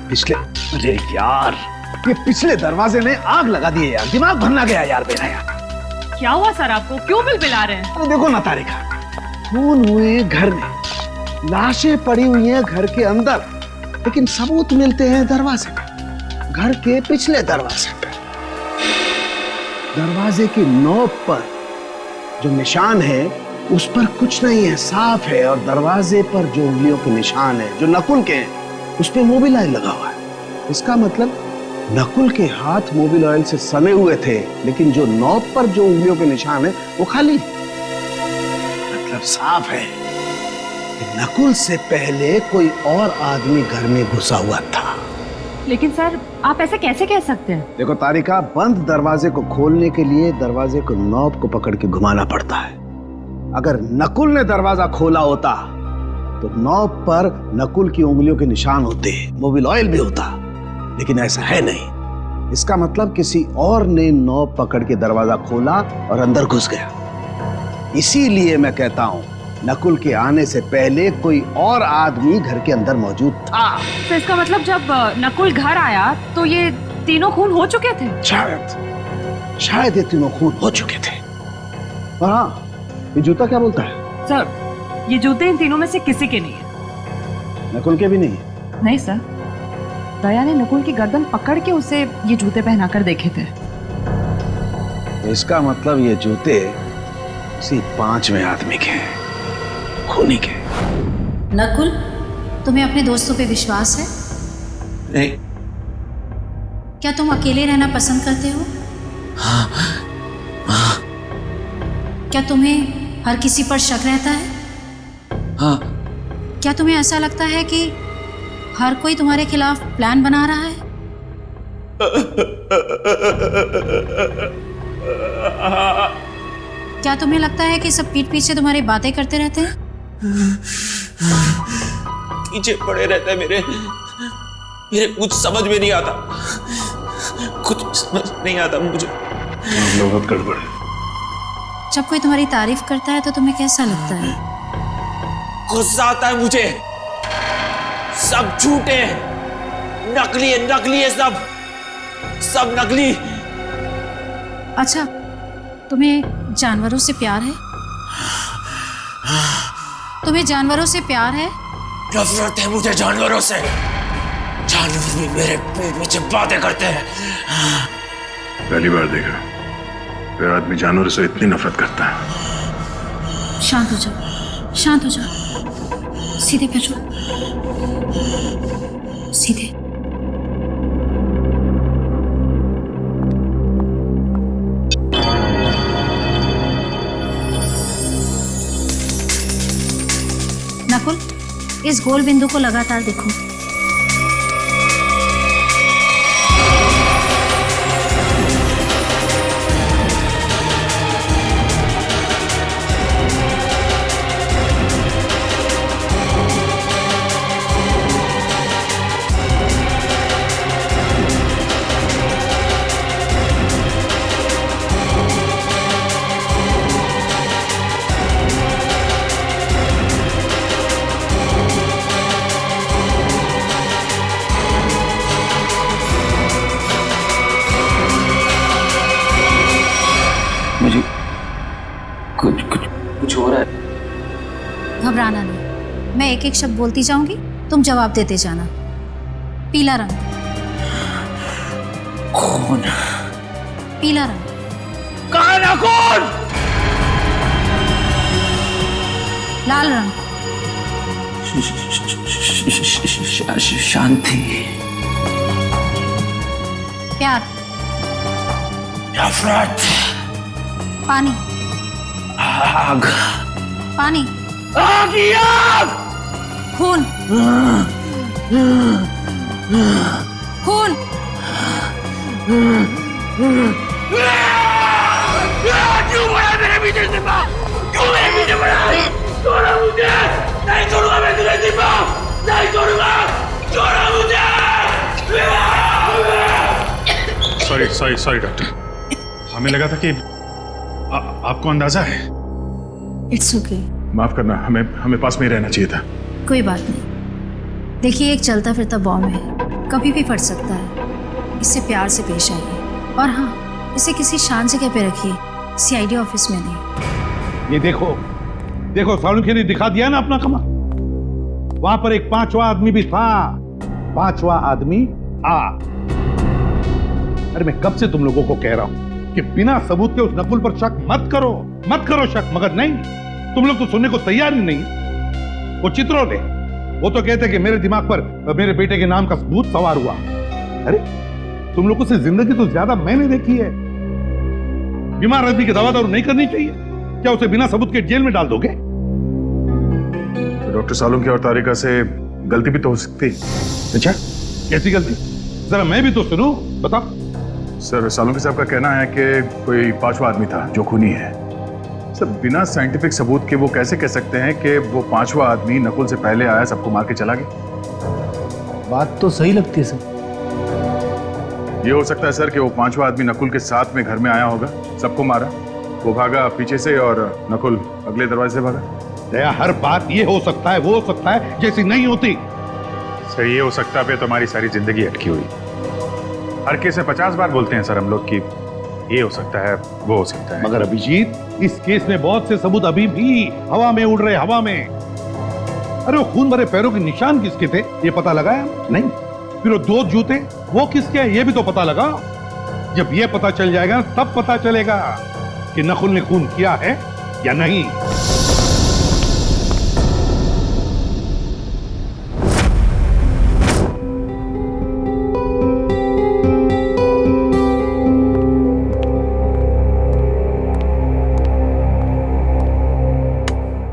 S1: पिछले, अरे यार, ये पिछले दरवाजे ने आग लगा दी है यार, दिमाग भरना गया यार मेरा यार।
S12: क्या हुआ सर आपको? क्यों बिलबिला रहे हैं?
S1: अरे देखो ना तारिका, खून हुए घर में, लाशें पड़ी हुई हैं घर के अंदर, लेकिन सबूत मिलते हैं दरवाजे पे, घर के पिछले दरवाजे पे। दरवाजे की नोक पर जो निशान है उस पर कुछ नहीं है, साफ है। और दरवाजे पर जो उंगलियों के निशान है जो नकुल के हैं उस पर मोबिल ऑयल लगा हुआ है। इसका मतलब नकुल के हाथ मोबिल ऑयल से सने हुए थे, लेकिन जो नॉब पर जो उंगलियों के निशान है वो खाली। मतलब साफ है कि नकुल से पहले कोई और आदमी घर में घुसा हुआ था।
S12: लेकिन सर आप ऐसे कैसे कह सकते हैं?
S1: देखो तारिका, बंद दरवाजे को खोलने के लिए दरवाजे को नॉब को पकड़ के घुमाना पड़ता है। अगर नकुल ने दरवाजा खोला होता तो नॉब पर नकुल की उंगलियों के निशान होते, मोबिल ऑयल भी होता, लेकिन ऐसा है नहीं। इसका मतलब किसी और ने नॉब पकड़ के दरवाजा खोला और अंदर घुस गया। इसीलिए मैं कहता हूँ नकुल के आने से पहले कोई और आदमी घर के अंदर मौजूद था।
S12: तो इसका मतलब जब नकुल घर आया तो ये तीनों खून हो चुके थे?
S1: शायद ये तीनों खून हो चुके थे। और हाँ, ये जूता क्या बोलता है?
S12: सर ये जूते इन तीनों में से किसी के नहीं है।
S1: नकुल के भी नहीं?
S12: नहीं सर, दया ने नकुल की गर्दन पकड़ के उसे ये जूते पहनाकर देखे थे।
S21: इसका मतलब ये जूते किसी 5वें आदमी के हैं, खूनी के।
S4: नकुल, तुम्हें अपने दोस्तों पे विश्वास है?
S21: नहीं।
S4: क्या तुम अकेले रहना पसंद करते हो? क्या तुम्हें हर किसी पर शक रहता है?
S21: हाँ।
S4: क्या तुम्हें ऐसा लगता है कि हर कोई तुम्हारे खिलाफ प्लान बना रहा है? क्या तुम्हें लगता है कि सब पीठ पीछे तुम्हारी बातें करते रहते हैं?
S15: पीछे पड़े रहते हैं मेरे कुछ समझ में नहीं आता, कुछ समझ नहीं आता मुझे।
S21: बहुत गड़बड़ है।
S4: जब कोई तुम्हारी तारीफ करता है तो तुम्हें कैसा लगता है?
S15: गुस्सा आता है मुझे। सब झूठे हैं, नकली है सब नकली।
S4: अच्छा, तुम्हें जानवरों से प्यार है? तुम्हें जानवरों से प्यार है?
S15: नफरत है मुझे जानवरों से। जानवर भी मेरे पेट पीछे बातें करते हैं।
S21: पहली बार देखा कोई आदमी जानवरों से इतनी नफरत करता है।
S4: शांत हो जाओ, शांत हो जाओ, सीधे बैठो, सीधे। नकुल, इस गोल बिंदु को लगातार देखो।
S19: मुझे कुछ हो रहा है।
S4: घबराना नहीं, मैं एक एक शब्द बोलती जाऊंगी, तुम जवाब देते जाना। पीला रंग।
S19: खून।
S4: पीला रंग।
S15: काला खून।
S4: लाल रंग।
S19: शांति।
S4: प्यार।
S15: नफरत।
S4: पानी।
S19: आग।
S4: पानी।
S15: आग ही आग।
S4: खून। खून।
S15: क्यों बड़ा मेरे पीछे सिपा? क्यों मेरे पीछे बड़ा? छोड़ो मुझे! नहीं छोड़ूंगा मैं तुझे सिपा! नहीं छोड़ूंगा! छोड़ो मुझे!
S9: सॉरी डॉक्टर, हमें लगा था कि आपको अंदाजा है।
S4: It's okay.
S9: माफ करना, हमें पास में ही रहना चाहिए था।
S4: कोई बात नहीं। देखिए, एक चलता फिरता बॉम्ब है, कभी भी फट सकता है। इससे प्यार से पेश आइए, और हाँ, इसे किसी शांत जगह पे रखिए, सीआईडी ऑफिस में नहीं।
S7: ये देखो सालुंखे ने दिखा दिया ना अपना कमाल। वहां पर एक 5वां आदमी भी था। 5वां आदमी आ। अरे मैं कब से तुम लोगों को कह रहा हूं कि बिना सबूत के उस नकुल पर शक मत करो शक, मगर नहीं, तुम लोग तो सुनने को तैयार ही नहीं। वो चित्रोले, वो तो कहते कि मेरे दिमाग पर मेरे बेटे के नाम का सबूत सवार हुआ। अरे तुम लोगों से जिंदगी तो ज्यादा मैंने देखी है। बीमार आदमी की दवा दारू नहीं करनी चाहिए, क्या उसे बिना सबूत के जेल में डाल दोगे?
S9: तो डॉक्टर सालुंखे और तारिका से गलती भी तो हो सकती।
S7: अच्छा, कैसी गलती? जरा मैं भी तो सुनूं, बता।
S9: सर, सालुंखे साहब का कहना है कि कोई 5वां आदमी था जो खूनी है। सर, बिना साइंटिफिक सबूत के वो कैसे कह सकते हैं कि वो 5वां आदमी नकुल से पहले आया, सबको मार के चला गया?
S17: बात तो सही लगती है सर।
S9: ये हो सकता है सर कि वो 5वां आदमी नकुल के साथ में घर में आया होगा, सबको मारा, वो भागा पीछे से और नकुल अगले दरवाजे से भागा।
S7: दया, हर बात ये हो सकता है, वो हो सकता है जैसी नहीं होती।
S9: सर, ये हो सकता है तो हमारी सारी जिंदगी अटकी हुई। हर केस में 50 बार बोलते हैं सर हम लोग कि ये हो सकता है, वो हो सकता है।
S7: मगर अभिजीत, इस केस में बहुत से सबूत अभी भी हवा में उड़ रहे, हवा में। अरे वो खून भरे पैरों के निशान किसके थे ये पता लगाया? नहीं। फिर वो 2 जूते वो किसके हैं ये भी तो पता लगा।
S9: जब ये पता चल जाएगा तब पता चलेगा कि नकुल ने खून किया है या नहीं।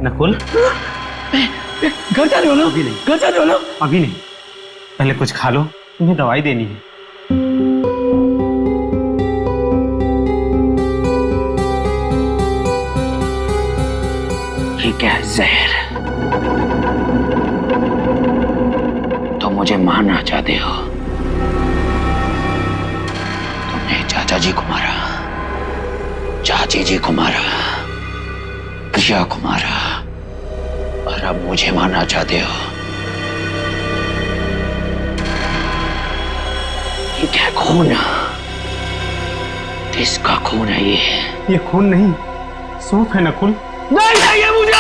S19: नकुल,
S15: घर जा रहे हो ना?
S19: अभी नहीं।
S15: घर जा रहे हो ना?
S19: अभी नहीं, पहले कुछ खा लो, तुम्हें दवाई देनी है।
S5: ये क्या है? जहर? तो मुझे मारना चाहते हो? तुमने चाचा जी को मारा, चाची जी को मारा, प्रिया को मारा, और अब मुझे मारना चाहते हो? ये क्या खून? किसका खून है ये?
S19: ये खून नहीं, सौंफ है नकुल।
S15: नहीं चाहिए मुझे।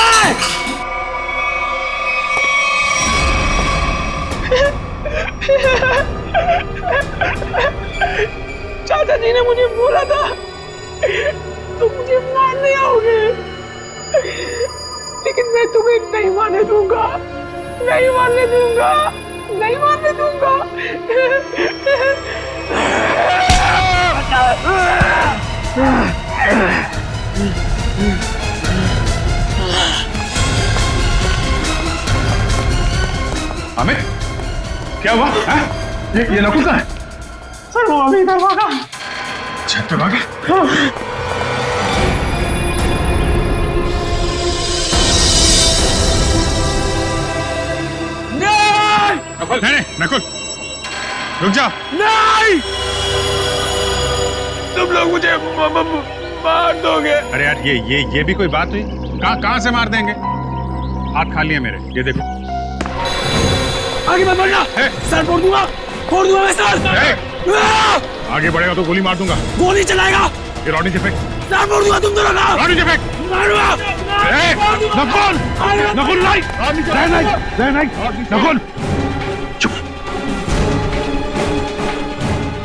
S15: चाचा जी ने मुझे बोला था तुम मुझे मारने आओगे, लेकिन मैं तुम्हें नहीं मारने दूंगा, नहीं मारने दूंगा, नहीं मारने दूंगा।
S9: अमित, क्या हुआ? ये नकुल कहाँ है?
S15: सर वो अभी इधर भागा।
S9: छत पे भागा? नकुल, नहीं, नकुल, रुक जाओ।
S15: नहीं, तुम लोग मुझे मार दोगे।
S9: अरे यार, ये भी कोई बात हुई? कहाँ से मार देंगे? हाथ खा लिए मेरे, ये देखो।
S15: आगे मत बढ़ना, सर फोड़ दूंगा मैं सर।
S9: आगे बढ़ेगा तो गोली मार दूंगा।
S15: गोली चलाएगा?
S9: ये रॉडी से फेंक।
S15: सर फोड़ दूंगा तुम दोनों का।
S9: रॉडी से फेंक।
S15: मारूंगा।
S9: नकुल, नकुल नहीं, नकुल।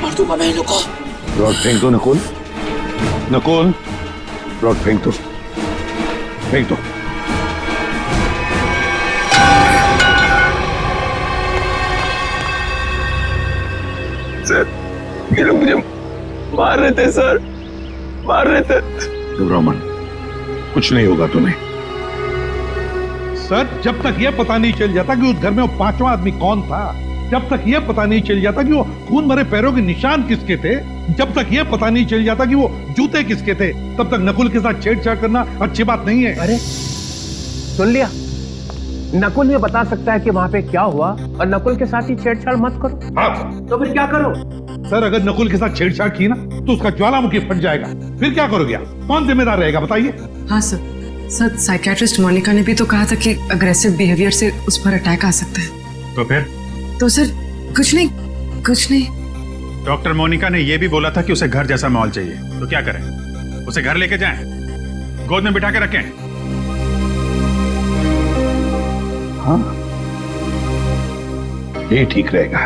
S15: मार दूंगा मैं इनको।
S7: रॉड फेंक दो नकुल, नकुल, रॉड फेंक दो, फेंक दो।
S15: सर, ये लोग मुझे मार रहे थे सर, मार रहे थे।
S7: घबराओ मत, कुछ नहीं होगा तुम्हें।
S9: सर, जब तक यह पता नहीं चल जाता कि उस घर में वो पांचवा आदमी कौन था, जब तक यह पता नहीं चल जाता कि वो खून भरे पैरों के निशान किसके थे, जब तक यह पता नहीं चल जाता कि वो जूते किसके थे, तब तक नकुल के साथ छेड़छाड़ करना अच्छी बात नहीं है।
S17: अरे सुन लिया, नकुल ये बता सकता है कि वहां पे क्या हुआ, और नकुल के साथ ही छेड़छाड़ मत करो।
S9: हाँ।
S17: तो फिर क्या करो?
S9: सर, अगर नकुल के साथ छेड़छाड़ की ना तो उसका ज्वालामुखी फट जाएगा, फिर क्या करोगे आप? कौन जिम्मेदार रहेगा बताइए?
S22: हाँ सर, साइकियाट्रिस्ट मोनिका ने भी तो कहा था कि अग्रेसिव बिहेवियर से उस पर अटैक आ सकता है।
S9: तो फिर?
S22: तो सर कुछ नहीं।
S9: डॉक्टर मोनिका ने यह भी बोला था कि उसे घर जैसा माहौल चाहिए, तो क्या करें? उसे घर लेके जाएं, गोद में बिठा के रखें?
S7: हाँ, ये ठीक रहेगा।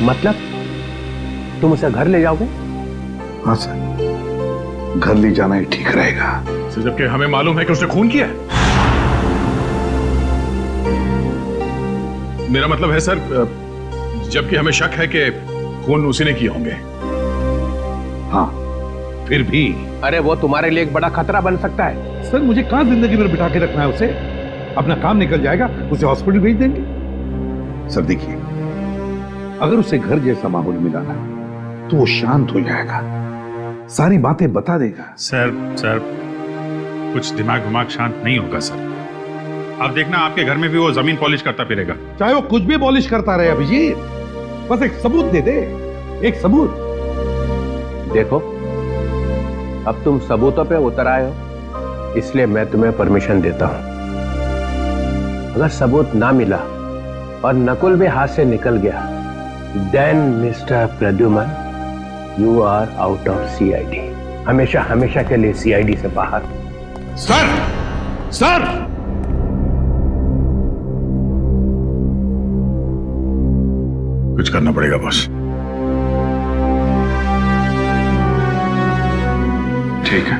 S17: मतलब तुम उसे घर ले जाओगे?
S7: हाँ सर, घर ले जाना ही ठीक रहेगा।
S9: सर, जबकि हमें मालूम है कि उसने खून किया है। मेरा मतलब है सर, जबकि हमें शक है कि खून उसी ने किए होंगे।
S7: हाँ,
S9: फिर भी।
S17: अरे वो तुम्हारे लिए एक बड़ा खतरा बन सकता है।
S9: सर, मुझे कहां जिंदगी में बिठा के रखना है उसे? अपना काम निकल जाएगा, उसे हॉस्पिटल भेज देंगे।
S7: सर देखिए, अगर उसे घर जैसा माहौल मिला ना तो वो शांत हो जाएगा, सारी बातें बता देगा।
S9: सर, कुछ दिमाग शांत नहीं होगा सर। आप देखना, आपके घर में भी वो जमीन पॉलिश करता फिरेगा। चाहे वो कुछ भी पॉलिश करता रहे अभिजीत, बस एक सबूत दे दे, एक सबूत।
S17: देखो, अब तुम सबूतों पे उतर आए हो, इसलिए मैं तुम्हें परमिशन देता हूं। अगर सबूत ना मिला और नकुल भी हाथ से निकल गया, then mister Pradyuman, you are out of CID, हमेशा के लिए सीआईडी से बाहर।
S9: सर, कुछ करना पड़ेगा बॉस।
S21: ठीक है।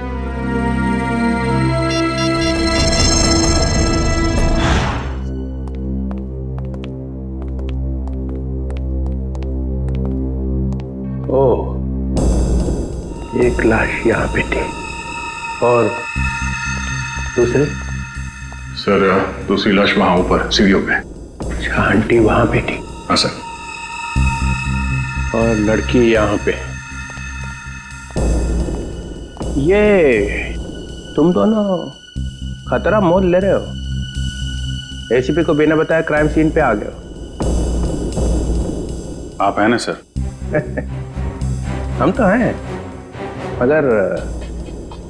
S17: ओह, एक लाश यहाँ पे थी और दूसरी?
S21: सर दूसरी लाश वहां ऊपर सीढ़ियों पे।
S17: अच्छा, आंटी वहां पे थी?
S21: हाँ सर।
S17: और लड़की यहाँ पे। ये तुम दोनों खतरा मोल ले रहे हो। एसीपी को बिना बताए क्राइम सीन पे आ गए हो।
S21: आप हैं ना सर?
S17: हम तो हैं, मगर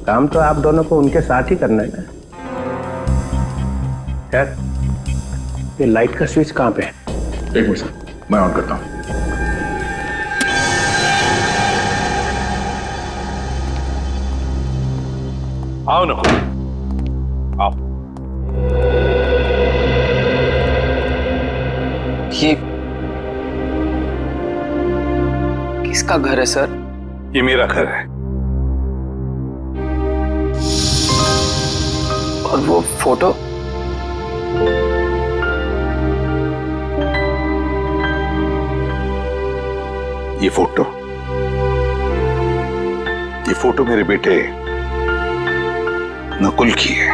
S17: काम तो आप दोनों को उनके साथ ही करना है ना। यार, ये लाइट का स्विच कहाँ पे है?
S21: एक मिनट सर, मैं ऑन करता हूँ।
S7: आओ नकुल, आओ।
S19: ये किसका घर है सर?
S7: ये मेरा घर है।
S19: और वो फोटो?
S7: ये फोटो मेरे बेटे नकुल की है।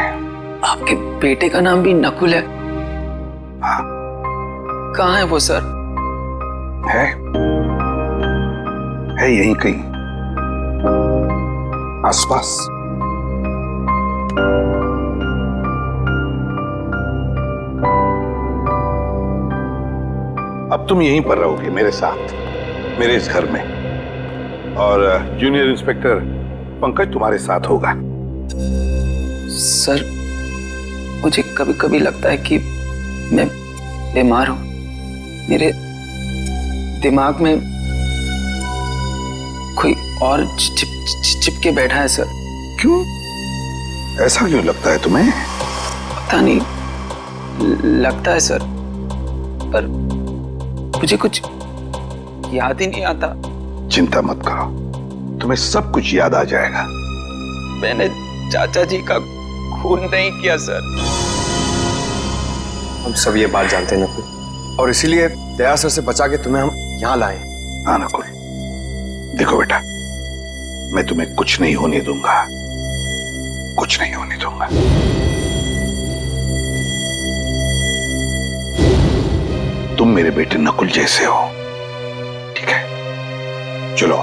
S19: आपके बेटे का नाम भी नकुल है?
S7: हाँ।
S19: कहाँ है वो सर?
S7: है यहीं कहीं आसपास। अब तुम यहीं पर रहोगे मेरे साथ, मेरे इस घर में, और जूनियर इंस्पेक्टर पंकज तुम्हारे साथ होगा।
S19: सर, मुझे कभी कभी लगता है कि मैं बीमार हूं। मेरे दिमाग में कोई और चिपके बैठा है सर।
S7: क्यों? ऐसा क्यों लगता है तुम्हें?
S19: पता नहीं, लगता है सर, पर मुझे कुछ याद ही नहीं आता।
S7: चिंता मत करो, तुम्हें सब कुछ याद आ जाएगा।
S19: मैंने चाचा जी का खून नहीं किया सर।
S14: हम सब ये बात जानते हैं नकुल, और इसीलिए दया सर से बचा के तुम्हें हम यहाँ लाए।
S7: हाँ नकुल, देखो बेटा, मैं तुम्हें कुछ नहीं होने दूंगा, कुछ नहीं होने दूंगा। तुम मेरे बेटे नकुल जैसे हो, ठीक है? चलो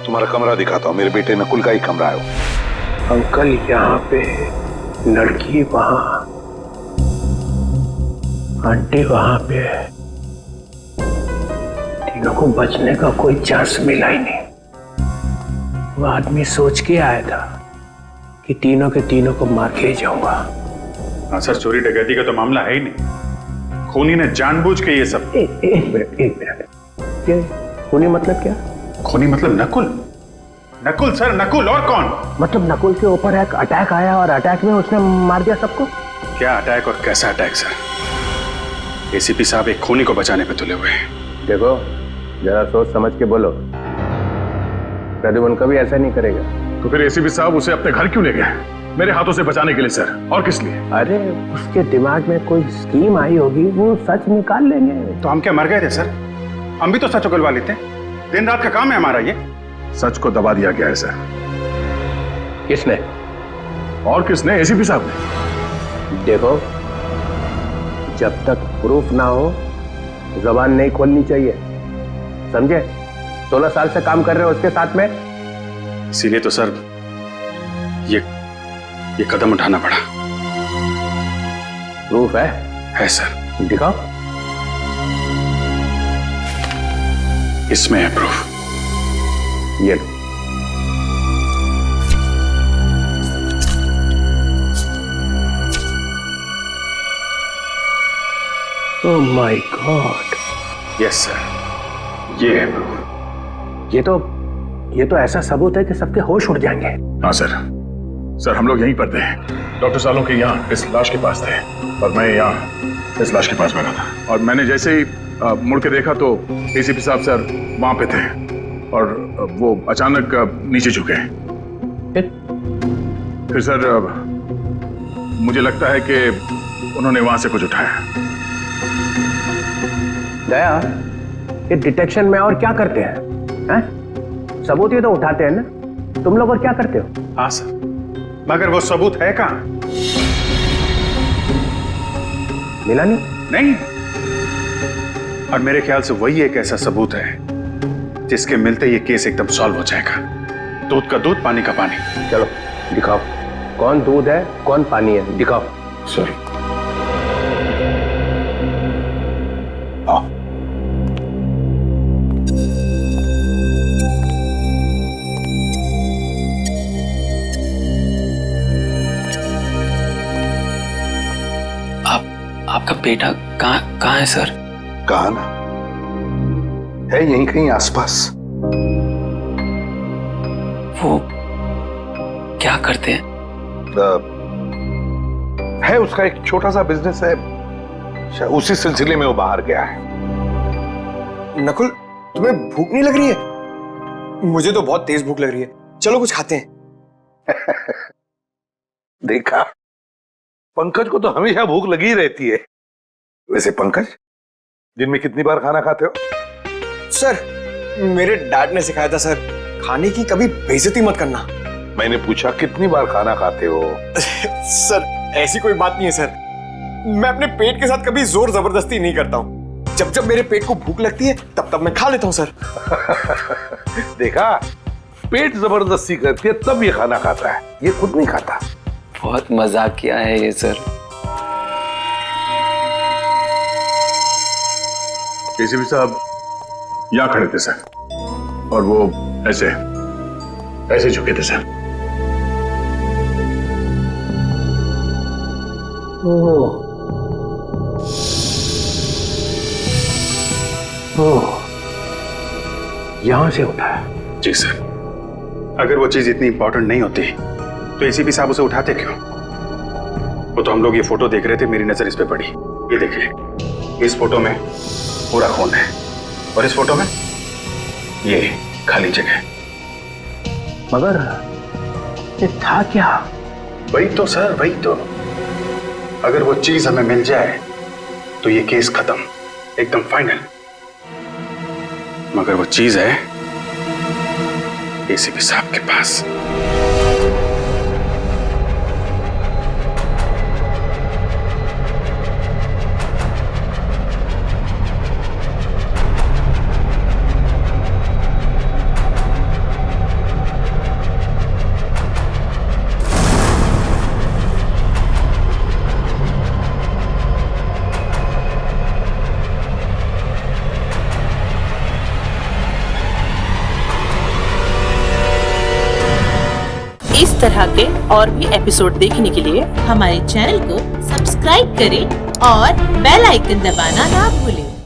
S7: तुम्हारा कमरा दिखाता हूं। मेरे बेटे नकुल का ही कमरा है।
S17: अंकल यहाँ पे, लड़की वहां, आंटी वहां पे, तीनों को बचने का कोई चांस मिला ही नहीं। वो आदमी सोच के आया था कि तीनों के तीनों को मार के ही जाऊंगा।
S9: हाँ सर, चोरी डकैती का तो मामला है ही नहीं। खूनी ने जानबूझ के ये सब।
S17: एक मिनट, ये खूनी मतलब क्या?
S9: खूनी मतलब नकुल। नकुल सर, नकुल, और कौन?
S17: मतलब नकुल के ऊपर एक अटैक आया और अटैक में उसने मार दिया सबको?
S9: क्या अटैक और कैसा अटैक सर? एसीपी साहब एक खूनी को बचाने पे तुले हुए हैं।
S17: देखो, जरा सोच समझ के बोलो। प्रद्युमन कभी ऐसा नहीं करेगा।
S9: तो फिर एसीपी साहब उसे अपने घर क्यों ले गए? मेरे हाथों से बचाने के लिए सर, और किस लिए?
S17: अरे उसके दिमाग में कोई स्कीम आई होगी, वो सच निकाल लेंगे।
S9: तो हम क्या मर गए थे सर? हम भी तो सच उगलवा लेते। दिन रात का काम है हमारा ये। सच को दबा दिया गया है सर।
S17: किसने?
S9: और किसने? एसीपी साहब ने।
S17: देखो, जब तक प्रूफ ना हो जबान नहीं खोलनी चाहिए, समझे? 16 साल से काम कर रहे हो उसके साथ में।
S9: इसीलिए तो सर ये कदम उठाना पड़ा।
S17: प्रूफ है?
S9: है सर।
S17: दिखाओ।
S9: इसमें है प्रूफ।
S17: ये लो। Oh my god.
S9: Yes sir, ये है प्रूफ।
S17: ये तो ऐसा सबूत है कि सबके होश उड़ जाएंगे।
S9: हाँ सर। सर, हम लोग यहीं पर थे। डॉक्टर सालों के यहाँ इस लाश के पास थे, और मैं यहाँ इस लाश के पास बैठा था। और मैंने जैसे ही मुड़ के देखा तो एसीपी साहब सर वहां पे थे, और वो अचानक नीचे झुके। फिर सर मुझे लगता है कि उन्होंने वहां से कुछ उठाया।
S17: दया, ये डिटेक्शन में और क्या करते हैं? सबूत ही तो उठाते हैं ना, तुम लोग और क्या करते हो?
S9: हाँ सर, मगर वो सबूत है कहाँ?
S17: मिला
S9: नहीं। और मेरे ख्याल से वही एक ऐसा सबूत है जिसके मिलते ये केस एकदम सॉल्व हो जाएगा। दूध का दूध, पानी का पानी।
S17: चलो दिखाओ, कौन दूध है कौन पानी है, दिखाओ।
S9: सॉरी।
S5: आपका बेटा कहाँ है सर?
S7: कहा ना, है यहीं कहीं आसपास।
S5: वो क्या करते हैं?
S7: है उसका एक छोटा सा बिजनेस है, उसी सिलसिले में वो बाहर गया है।
S11: नकुल, तुम्हें भूख नहीं लग रही है? मुझे तो बहुत तेज भूख लग रही है, चलो कुछ खाते हैं।
S7: देखा, पंकज को तो हमेशा भूख लगी रहती है। वैसे पंकज, दिन में कितनी बार खाना खाते हो?
S11: सर, मेरे डैड ने सिखाया था सर, खाने की कभी बेइज्जती मत करना।
S7: मैंने पूछा कितनी बार खाना खाते हो?
S11: सर, ऐसी कोई बात नहीं है सर, मैं अपने पेट के साथ कभी जोर जबरदस्ती नहीं करता हूँ। जब जब मेरे पेट को भूख लगती है तब तब मैं खा लेता हूँ सर।
S7: देखा, पेट जबरदस्ती करती है तब ये खाना खाता है, ये खुद नहीं खाता।
S5: बहुत मजाक किया है ये सर।
S9: एसीपी साहब यहाँ खड़े थे सर, और वो ऐसे ऐसे झुके थे सर।
S17: यहां से उठाया?
S9: जी सर। अगर वो चीज इतनी इंपॉर्टेंट नहीं होती तो एसीपी साहब उसे उठाते क्यों? वो तो हम लोग ये फोटो देख रहे थे, मेरी नजर इस पे पड़ी। ये देखिए, इस फोटो में पूरा खून है, और इस फोटो में ये खाली जगह।
S17: मगर ये था क्या?
S9: वही तो सर, वही तो। अगर वो चीज हमें मिल जाए तो ये केस खत्म, एकदम फाइनल। मगर वो चीज है एसीपी साहब के पास।
S13: इस तरह के और भी एपिसोड देखने के लिए हमारे चैनल को सब्सक्राइब करें और बेल आइकन दबाना ना भूलें।